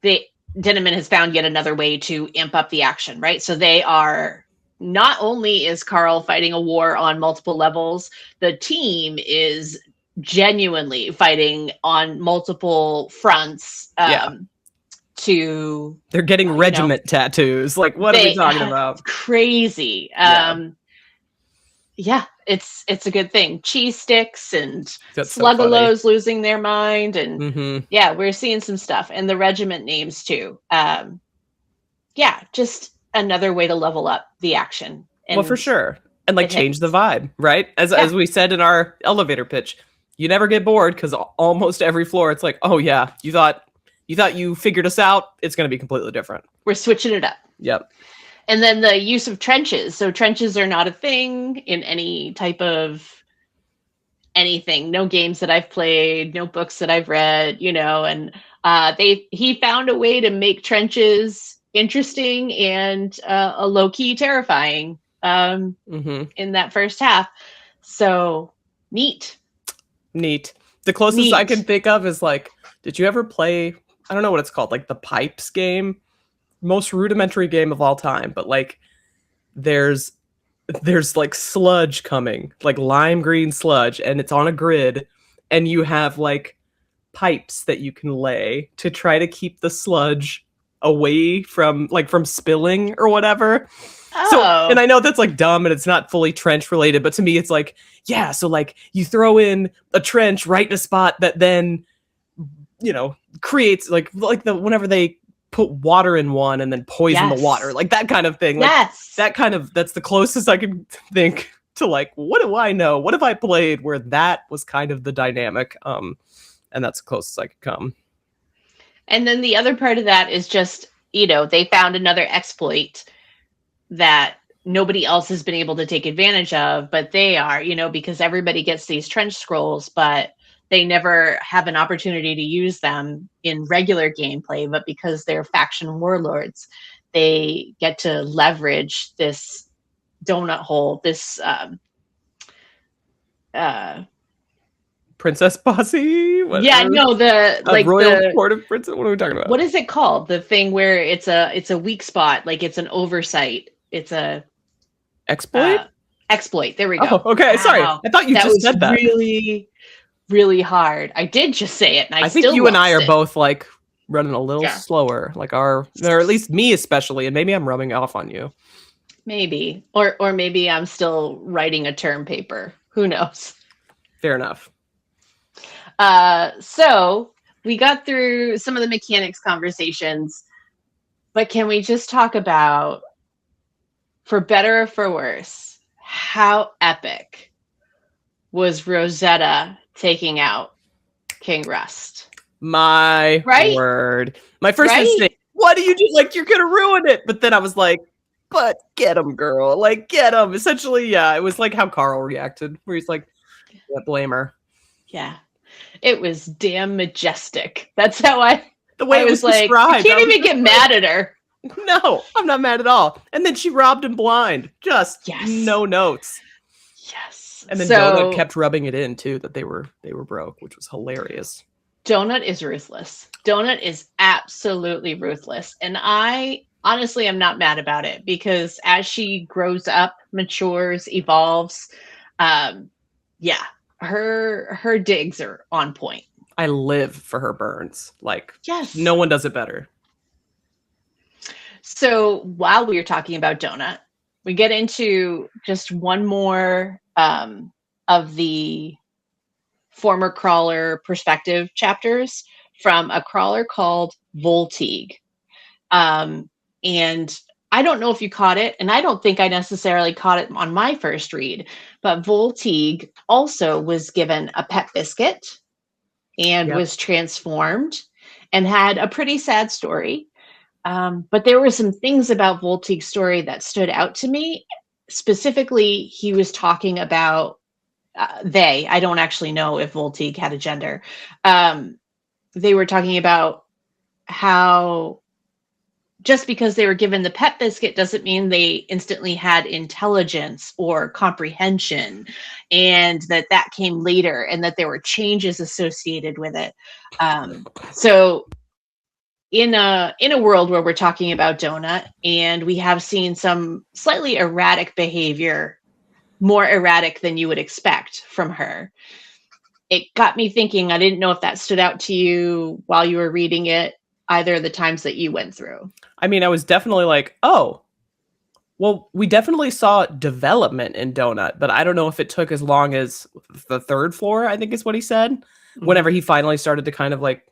Speaker 2: Dinniman has found yet another way to amp up the action, right? So they are, not only is Carl fighting a war on multiple levels, the team is genuinely fighting on multiple fronts.
Speaker 1: They're getting regiment tattoos. Like, what are we talking about?
Speaker 2: Crazy. It's a good thing. Cheese sticks and sluggalos losing their mind, and we're seeing some stuff, and the regiment names too. Just another way to level up the action. And
Speaker 1: well, for sure, and like change the vibe, right? As we said in our elevator pitch, you never get bored because almost every floor, it's like, oh yeah, you thought you figured us out. It's going to be completely different.
Speaker 2: We're switching it up.
Speaker 1: Yep.
Speaker 2: And then the use of trenches. So trenches are not a thing in any type of anything. No games that I've played, no books that I've read, and he found a way to make trenches interesting and a low-key terrifying in that first half. So neat.
Speaker 1: The closest I can think of is like, did you ever play, I don't know what it's called, like the Pipes game? Most rudimentary game of all time, but like there's like sludge coming, like lime green sludge, and it's on a grid, and you have like pipes that you can lay to try to keep the sludge away from spilling or whatever. So, and I know that's like dumb and it's not fully trench related, but to me it's like, yeah, so like you throw in a trench right in a spot that then, creates like whenever they put water in one and then poison the water, like that kind of thing. Like that's the closest I can think to like, what do I know? What have I played where that was kind of the dynamic? And that's the closest I could come.
Speaker 2: And then the other part of that is just, they found another exploit that nobody else has been able to take advantage of, but they are, because everybody gets these trench scrolls, but they never have an opportunity to use them in regular gameplay. But because they're faction warlords, they get to leverage this donut hole, this
Speaker 1: Princess Posse?
Speaker 2: The
Speaker 1: Court of Princess. What are we talking about?
Speaker 2: What is it called? The thing where it's a weak spot, like it's an oversight. It's a
Speaker 1: exploit.
Speaker 2: Exploit. There we go.
Speaker 1: Oh, okay. Wow. Sorry. I thought you just said that.
Speaker 2: Really, really hard. I did just say it, and I
Speaker 1: think you and I are both like running a little slower, like or at least me especially, and maybe I'm rubbing off on you.
Speaker 2: Maybe, or maybe I'm still writing a term paper. Who knows?
Speaker 1: Fair enough.
Speaker 2: So we got through some of the mechanics conversations, but can we just talk about, for better or for worse, how epic was Rosetta taking out King Rust?
Speaker 1: My word. My first instinct, what do you do? Like, you're going to ruin it. But then I was like, but get him, girl. Like, get him. Essentially, yeah, it was like how Carl reacted, where he's like, yeah, blame her.
Speaker 2: Yeah. It was damn majestic. That's how
Speaker 1: the way it was like, described.
Speaker 2: I can't even get mad at her.
Speaker 1: No, I'm not mad at all. And then she robbed him blind. Just no notes.
Speaker 2: Yes.
Speaker 1: And then Donut kept rubbing it in too, that they were broke, which was hilarious.
Speaker 2: Donut is ruthless. Donut is absolutely ruthless. And I honestly am not mad about it, because as she grows up, matures, evolves, her digs are on point.
Speaker 1: I live for her burns. Like, no one does it better.
Speaker 2: So while we were talking about Donut, we get into just one more of the former crawler perspective chapters from a crawler called Voltig. And I don't know if you caught it, and I don't think I necessarily caught it on my first read, but Voltig also was given a pet biscuit and was transformed and had a pretty sad story. But there were some things about Voltig's story that stood out to me. Specifically, he was talking about I don't actually know if Voltig had a gender. They were talking about how just because they were given the pet biscuit doesn't mean they instantly had intelligence or comprehension, and that came later, and that there were changes associated with it. So in a world where we're talking about Donut, and we have seen some slightly erratic behavior, more erratic than you would expect from her, it got me thinking. I didn't know if that stood out to you while you were reading it, either of the times that you went through.
Speaker 1: I mean, I was definitely like, oh, well, we definitely saw development in Donut, but I don't know if it took as long as the third floor, I think is what he said, whenever he finally started to kind of like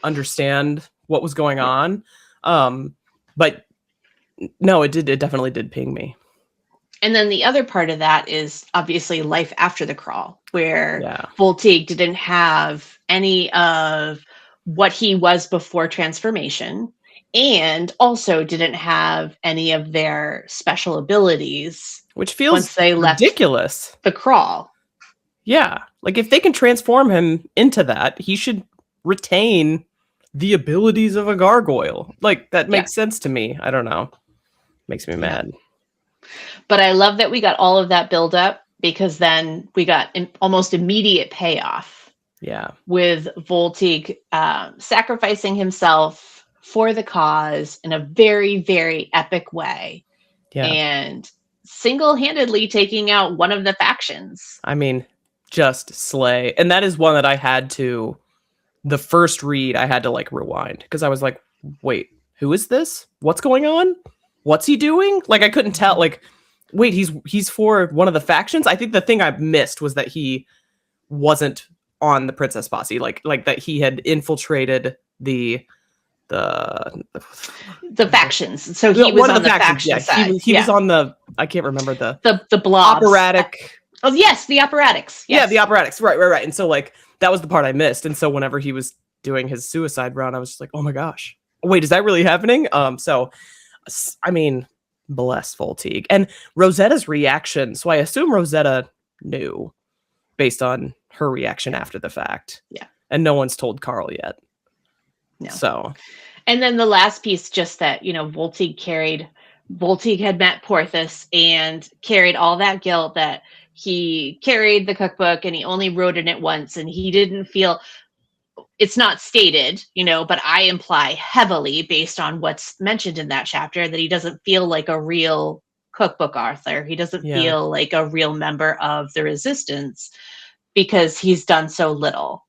Speaker 1: understand what was going on. But no, it definitely did ping me.
Speaker 2: And then the other part of that is obviously life after the crawl, where Voltig didn't have any of what he was before transformation, and also didn't have any of their special abilities,
Speaker 1: which feels once they ridiculous.
Speaker 2: Left the crawl.
Speaker 1: Yeah, like if they can transform him into that, he should retain the abilities of a gargoyle. Like that makes sense to me. I don't know. Makes me mad.
Speaker 2: But I love that we got all of that build up, because then we got an almost immediate payoff.
Speaker 1: Yeah.
Speaker 2: With Voltig sacrificing himself for the cause in a very, very epic way. Yeah. And single-handedly taking out one of the factions.
Speaker 1: I mean, just slay. And that is one that I had to, the first read, I had to like rewind, because I was like, wait, who is this? What's going on? What's he doing? Like, I couldn't tell. Like, wait, he's for one of the factions? I think the thing I missed was that he wasn't on the Princess Posse. Like that he had infiltrated the
Speaker 2: factions. So he was on the faction side.
Speaker 1: He was on the, I can't remember the
Speaker 2: blobs.
Speaker 1: Operatic.
Speaker 2: Oh yes, the operatics. Yes.
Speaker 1: Yeah, the operatics. Right. And so like that was the part I missed. And so whenever he was doing his suicide run, I was just like, oh my gosh, wait, is that really happening? So I mean, bless Voltig and Rosetta's reaction. So I assume Rosetta knew based on her reaction after the fact.
Speaker 2: Yeah.
Speaker 1: And no one's told Carl yet.
Speaker 2: No.
Speaker 1: So.
Speaker 2: And then the last piece, just that, Voltig had met Porthos and carried all that guilt, that he carried the cookbook and he only wrote in it once, and he didn't feel, it's not stated, but I imply heavily based on what's mentioned in that chapter, that he doesn't feel like a real cookbook author. He doesn't
Speaker 1: Yeah.
Speaker 2: feel like a real member of the resistance because he's done so little.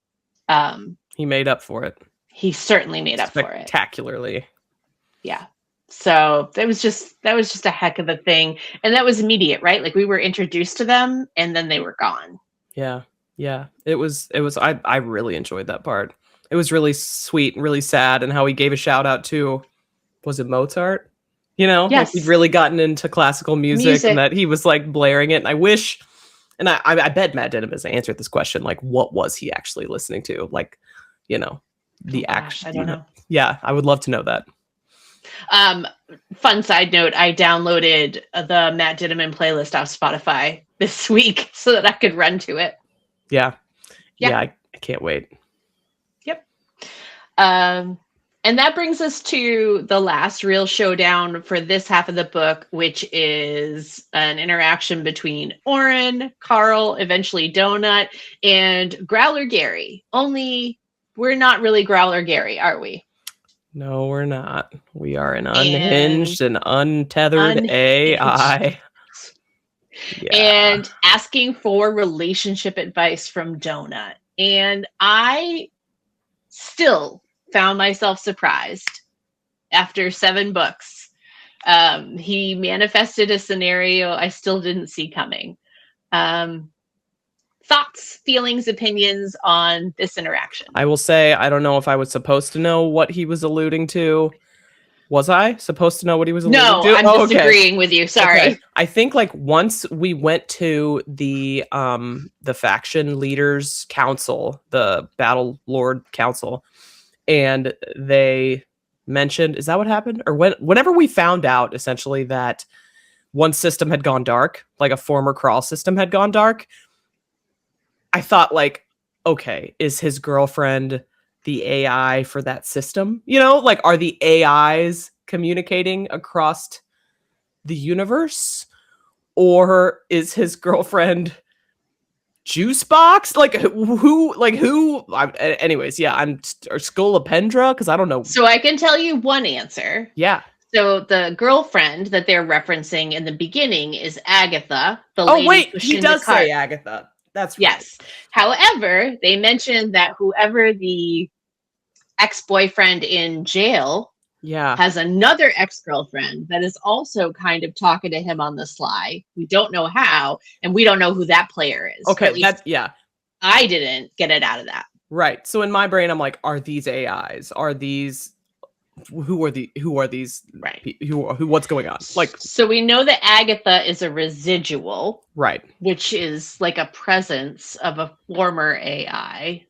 Speaker 1: He made up for it.
Speaker 2: He certainly made up for it.
Speaker 1: Spectacularly.
Speaker 2: Yeah. So that was just a heck of a thing. And that was immediate, right? Like we were introduced to them and then they were gone.
Speaker 1: Yeah. Yeah. It was I really enjoyed that part. It was really sweet and really sad, and how he gave a shout out to, was it Mozart? You know,
Speaker 2: Yes.
Speaker 1: like he'd really gotten into classical music and that he was like blaring it. And I wish, and I bet Matt Dinniman has answered this question, like what was he actually listening to? Like, you know, the action.
Speaker 2: I don't know.
Speaker 1: Yeah, I would love to know that.
Speaker 2: Fun side note, I downloaded the Matt Dinniman playlist off Spotify this week so that I could run to it.
Speaker 1: Yeah. I can't wait.
Speaker 2: Yep. And that brings us to the last real showdown for this half of the book, which is an interaction between Orin, Carl, eventually Donut, and Growler Gary. Only we're not really Growler Gary, are we?
Speaker 1: No, we're not. We are an unhinged and untethered AI.
Speaker 2: Yeah. And asking for relationship advice from Donut. And I still found myself surprised after 7 books. He manifested a scenario I still didn't see coming. Thoughts, feelings, opinions on this interaction?
Speaker 1: I will say, I don't know if I was supposed to know what he was alluding to. Was I supposed to know what he was alluding to?
Speaker 2: No, I'm disagreeing with you. Sorry.
Speaker 1: Okay. I think like once we went to the faction leaders council, the Battle Lord Council, and they mentioned, is that what happened? Or whenever we found out essentially that one system had gone dark, like a former crawl system had gone dark, I thought like, okay, is his girlfriend the AI for that system? You know, like, are the AIs communicating across the universe? Or is his girlfriend Juicebox? Anyways, yeah, I'm Scolopendra, because I don't know.
Speaker 2: So I can tell you one answer.
Speaker 1: Yeah.
Speaker 2: So the girlfriend that they're referencing in the beginning is Agatha.
Speaker 1: He does say Agatha. That's right.
Speaker 2: Yes. However, they mentioned that whoever the ex-boyfriend in jail has another ex-girlfriend that is also kind of talking to him on the sly. We don't know how, and we don't know who that player is.
Speaker 1: Okay,
Speaker 2: I didn't get it out of that.
Speaker 1: Right. So in my brain, I'm like, are these AIs? Are these who are these?
Speaker 2: Right.
Speaker 1: What's going on? Like,
Speaker 2: so we know that Agatha is a residual,
Speaker 1: right?
Speaker 2: Which is like a presence of a former AI.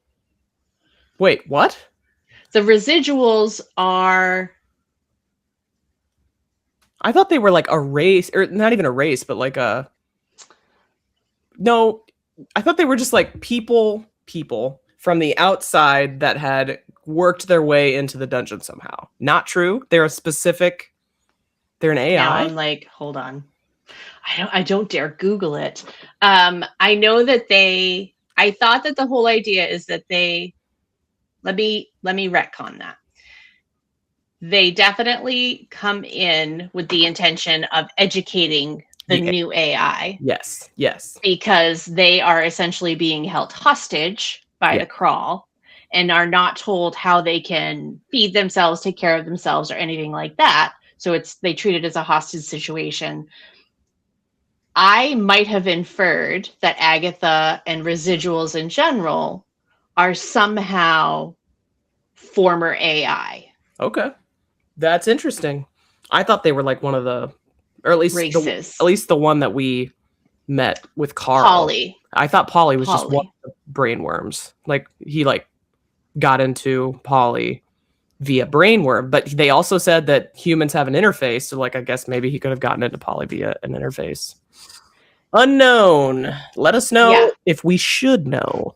Speaker 1: Wait, what?
Speaker 2: The residuals are.
Speaker 1: I thought they were like a race, or not even a race, but like a. No, I thought they were just like people from the outside that had worked their way into the dungeon somehow. Not true. They're an AI.
Speaker 2: Now I'm like, hold on. I don't dare Google it. I know that I thought that the whole idea is that let me retcon that. They definitely come in with the intention of educating the new AI.
Speaker 1: Yes.
Speaker 2: Because they are essentially being held hostage by the crawl and are not told how they can feed themselves, take care of themselves, or anything like that. So they treat it as a hostage situation. I might have inferred that Agatha and residuals in general are somehow former AI.
Speaker 1: Okay. That's interesting. I thought they were like one of the, or at least
Speaker 2: races.
Speaker 1: The one that we met with Carl.
Speaker 2: Polly.
Speaker 1: I thought Polly was just one of the brainworms. Like he got into Polly via brainworm, but they also said that humans have an interface. So I guess maybe he could have gotten into Polly via an interface. Unknown. Let us know if we should know.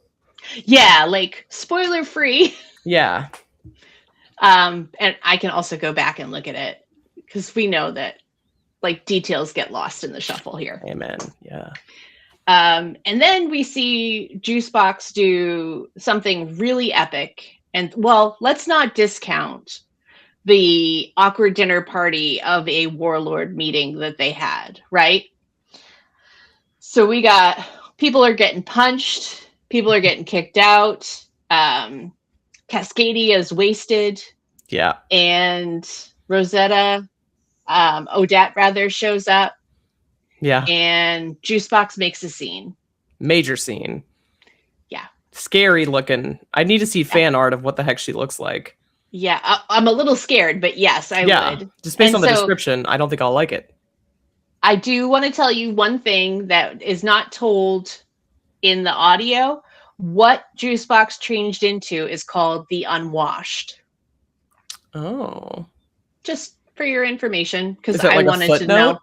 Speaker 2: Yeah, spoiler free.
Speaker 1: Yeah.
Speaker 2: And I can also go back and look at it because we know that details get lost in the shuffle here.
Speaker 1: Amen. Yeah.
Speaker 2: And then we see Juicebox do something really epic. And let's not discount the awkward dinner party of a warlord meeting that they had, right? So we got people are getting punched, people are getting kicked out. Cascadia is wasted.
Speaker 1: Yeah.
Speaker 2: And Rosetta, Odette rather, shows up.
Speaker 1: Yeah.
Speaker 2: And Juicebox makes a scene.
Speaker 1: Major scene.
Speaker 2: Yeah.
Speaker 1: Scary looking. I need to see fan art of what the heck she looks like.
Speaker 2: Yeah, I'm a little scared, but yes, I would.
Speaker 1: Just based on the description, I don't think I'll like it.
Speaker 2: I do want to tell you one thing that is not told in the audio. What Juicebox changed into is called the Unwashed.
Speaker 1: Oh. Just
Speaker 2: for your information, because
Speaker 1: I like wanted to know.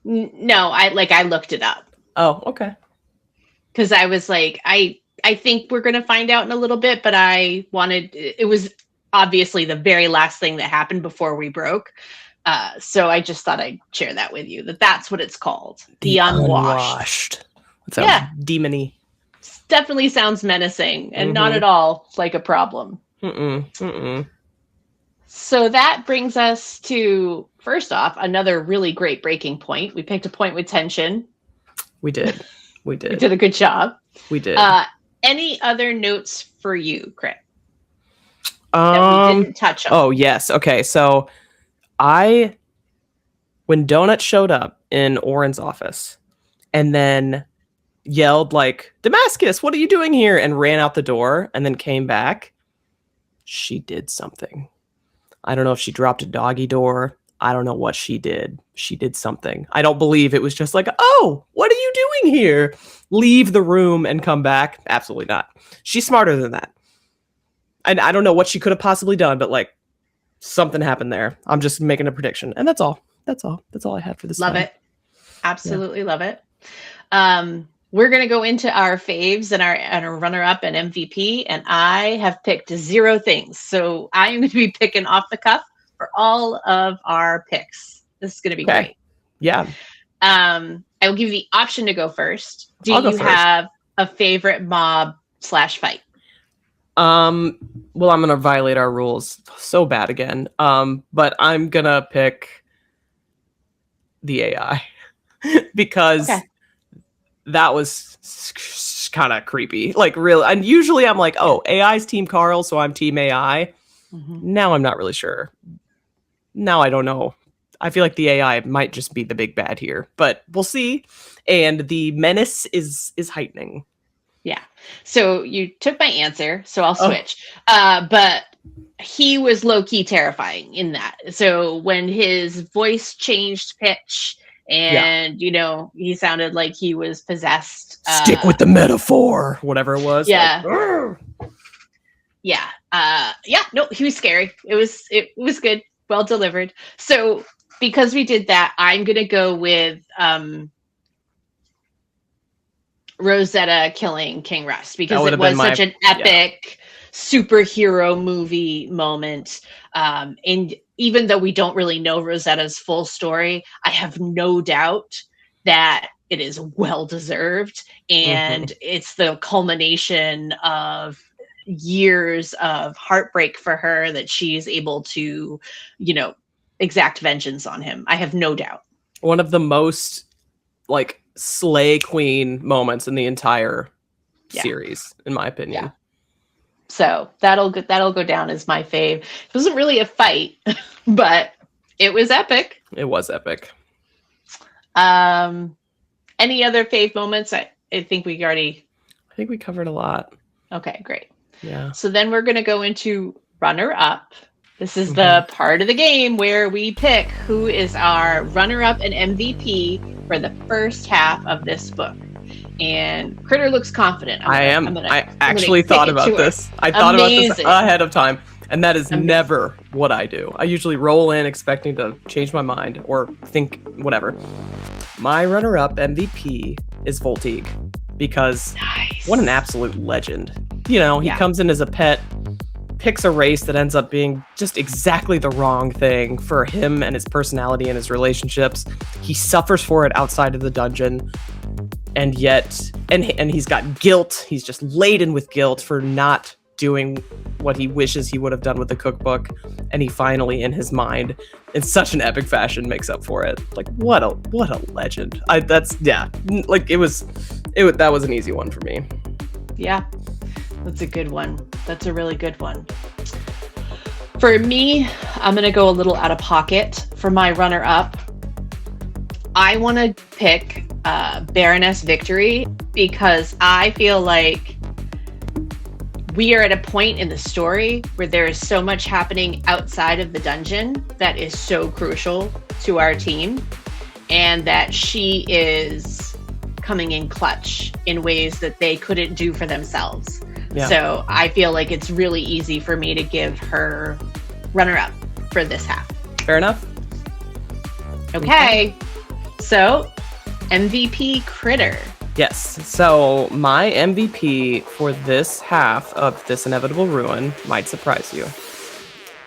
Speaker 2: No, I looked it up.
Speaker 1: Oh, okay.
Speaker 2: Because I was like, I think we're going to find out in a little bit, but it was obviously the very last thing that happened before we broke. So I just thought I'd share that with you, that's what it's called. The Unwashed.
Speaker 1: That sounds demony.
Speaker 2: Definitely sounds menacing and not at all like a problem. So that brings us to, first off, another really great breaking point. We picked a point with tension.
Speaker 1: We did. We did
Speaker 2: a good job.
Speaker 1: We did.
Speaker 2: Any other notes for you, Crit? That we didn't touch on.
Speaker 1: Oh, yes. Okay, so when Donut showed up in Oren's office and then yelled like, Damascus, what are you doing here? And ran out the door and then came back, she did something. I don't know if she dropped a doggy door. I don't know what she did. She did something. I don't believe it was just like, oh, what are you doing here? Leave the room and come back. Absolutely not. She's smarter than that. And I don't know what she could have possibly done, but like something happened there. I'm just making a prediction. And that's all. That's all I have for this.
Speaker 2: Love it. Absolutely love it. We're going to go into our faves and our runner-up and MVP, and I have picked 0 things. So I'm going to be picking off the cuff for all of our picks. This is going to be great.
Speaker 1: Yeah.
Speaker 2: I will give you the option to go first. Do you have a favorite mob/fight?
Speaker 1: Well, I'm going to violate our rules so bad again. But I'm going to pick the AI because that was kind of creepy. Like really. And usually I'm like, oh, AI's Team Carl, so I'm Team AI. Now I'm not really sure. Now I don't know. I feel like the AI might just be the big bad here, but we'll see. And the menace is heightening.
Speaker 2: Yeah. So you took my answer, so I'll switch. But he was low-key terrifying in that. So when his voice changed pitch and, he sounded like he was possessed.
Speaker 1: Stick with the metaphor, whatever it was.
Speaker 2: Yeah. No, he was scary. It was good. Well delivered. So because we did that, I'm going to go with Rosetta killing King Rust because it was such an epic superhero movie moment. And even though we don't really know Rosetta's full story, I have no doubt that it is well deserved. And it's the culmination of years of heartbreak for her that she's able to, exact vengeance on him. I have no doubt.
Speaker 1: One of the most slay queen moments in the entire series, in my opinion.
Speaker 2: So that'll go down as my fave. It wasn't really a fight, but it was epic.
Speaker 1: It was epic.
Speaker 2: Any other fave moments? I think we
Speaker 1: covered a lot.
Speaker 2: Okay, great.
Speaker 1: Yeah.
Speaker 2: So then we're going to go into runner-up. This is the part of the game where we pick who is our runner-up and MVP for the first half of this book. And Kritter looks confident.
Speaker 1: I actually thought about this. I thought about this ahead of time. And that is never what I do. I usually roll in expecting to change my mind or think whatever. My runner-up MVP is Voltig because what an absolute legend. He comes in as a pet, picks a race that ends up being just exactly the wrong thing for him and his personality and his relationships. He suffers for it outside of the dungeon. And yet, and he's got guilt. He's just laden with guilt for not doing what he wishes he would have done with the cookbook, and he finally, in his mind, in such an epic fashion, makes up for it. Like, what a legend. That was an easy one for me.
Speaker 2: Yeah, that's a good one. That's a really good one. For me, I'm gonna go a little out of pocket for my runner-up. I want to pick Baroness Victory, because I feel like we are at a point in the story where there is so much happening outside of the dungeon that is so crucial to our team, and that she is coming in clutch in ways that they couldn't do for themselves. Yeah. So I feel like it's really easy for me to give her runner-up for this half.
Speaker 1: Fair enough.
Speaker 2: Okay. So, MVP Kritter.
Speaker 1: Yes. So my MVP for this half of This Inevitable Ruin might surprise you.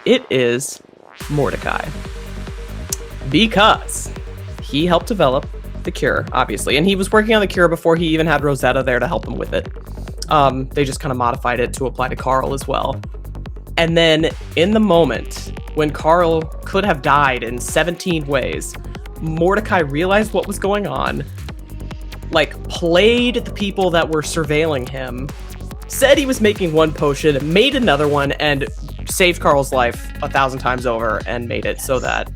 Speaker 1: It is Mordecai. Because he helped develop the cure, obviously. And he was working on the cure before he even had Rosetta there to help him with it. They just kind of modified it to apply to Carl as well. And then in the moment when Carl could have died in 17 ways, Mordecai realized what was going on, played the people that were surveilling him, said he was making one potion, made another one, and saved Carl's life 1,000 times over, and made it so that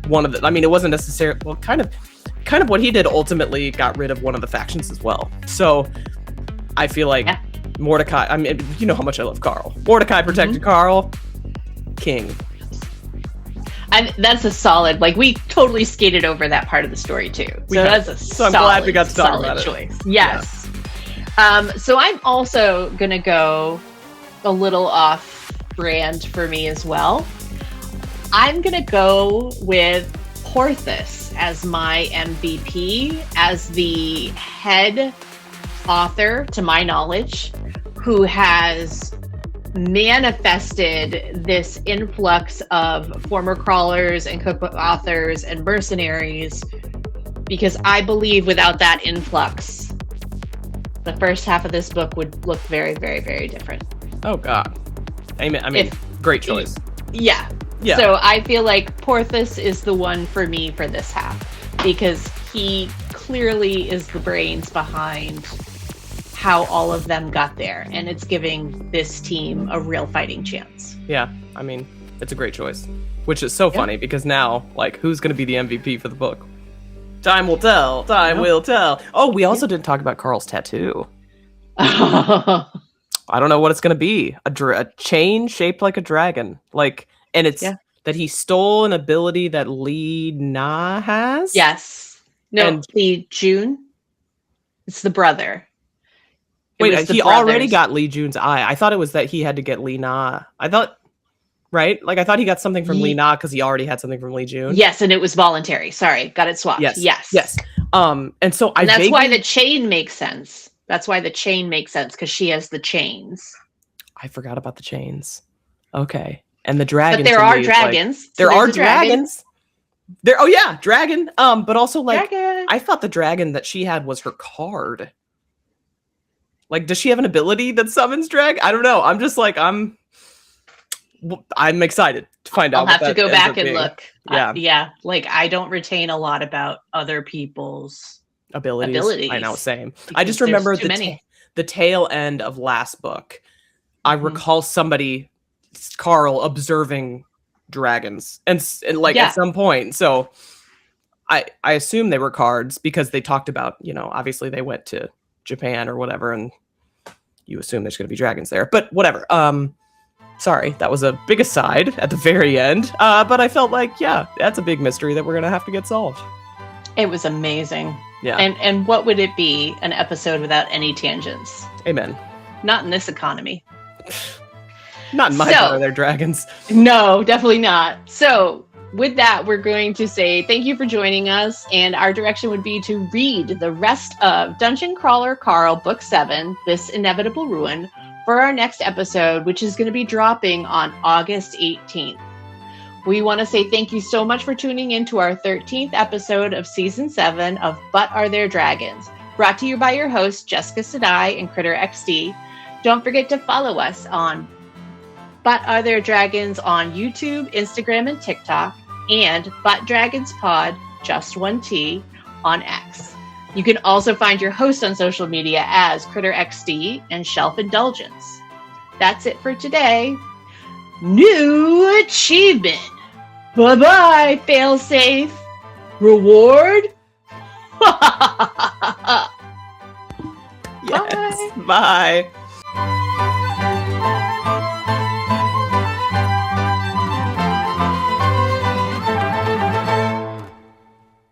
Speaker 1: one of the, it wasn't necessarily, well, kind of what he did ultimately got rid of one of the factions as well. So I feel like Mordecai, you know how much I love Carl. Mordecai protected Carl, king.
Speaker 2: And that's a solid, we totally skated over that part of the story too. So I'm
Speaker 1: glad we got to talk about
Speaker 2: choice. It. Yes. Yeah. So I'm also going to go a little off brand for me as well. I'm going to go with Porthos as my MVP, as the head author, to my knowledge, who has manifested this influx of former crawlers and cookbook authors and mercenaries, because I believe without that influx, the first half of this book would look very, very, very different.
Speaker 1: Oh God. Amen. Great choice.
Speaker 2: Yeah. So I feel like Porthos is the one for me for this half, because he clearly is the brains behind how all of them got there, and it's giving this team a real fighting chance.
Speaker 1: Yeah, it's a great choice, which is so funny because now, who's going to be the MVP for the book? Time will tell. Time will tell. Oh, we also didn't talk about Carl's tattoo. I don't know what it's going to be. A chain shaped like a dragon. And it's that he stole an ability that Li Na has?
Speaker 2: Yes. No, Li Jun. It's the brother.
Speaker 1: Wait, he already got Li Jun's eye. I thought it was that he had to get Li Na. I thought, right? I thought he got something from Li Na because he already had something from Li Jun.
Speaker 2: Yes, and it was voluntary. Sorry, got it swapped. Yes.
Speaker 1: And so
Speaker 2: that's why the chain makes sense. That's why the chain makes sense, because she has the chains.
Speaker 1: I forgot about the chains. Okay, and the dragon.
Speaker 2: But there are dragons.
Speaker 1: There are dragons. There. Oh yeah, dragon. But also
Speaker 2: dragon.
Speaker 1: I thought the dragon that she had was her card. Does she have an ability that summons drag? I don't know. I'm just I'm excited to find out.
Speaker 2: I'll have to go back and look.
Speaker 1: Yeah.
Speaker 2: I don't retain a lot about other people's abilities.
Speaker 1: I know, same. I just remember the tail end of last book. I recall Carl, observing dragons and at some point. So I assume they were cards because they talked about, obviously they went to Japan or whatever, and you assume there's going to be dragons there, but whatever. Sorry, that was a big aside at the very end, but I felt that's a big mystery that we're going to have to get solved.
Speaker 2: It was amazing.
Speaker 1: Yeah.
Speaker 2: And what would it be, an episode without any tangents?
Speaker 1: Amen.
Speaker 2: Not in this economy.
Speaker 1: Not in my part of their dragons.
Speaker 2: No, definitely not. So with that, we're going to say thank you for joining us, and our direction would be to read the rest of Dungeon Crawler Carl Book 7, This Inevitable Ruin, for our next episode, which is going to be dropping on August 18th. We want to say thank you so much for tuning in to our 13th episode of Season 7 of But Are There Dragons, brought to you by your hosts, Jessica Sadai and Kritter XD. Don't forget to follow us on But Are There Dragons on YouTube, Instagram, and TikTok, and But Dragons Pod, just one T, on X. You can also find your host on social media as CritterXD and Shelf Indulgence. That's it for today. New achievement. Bye-bye, failsafe. Reward.
Speaker 1: Yes. Bye.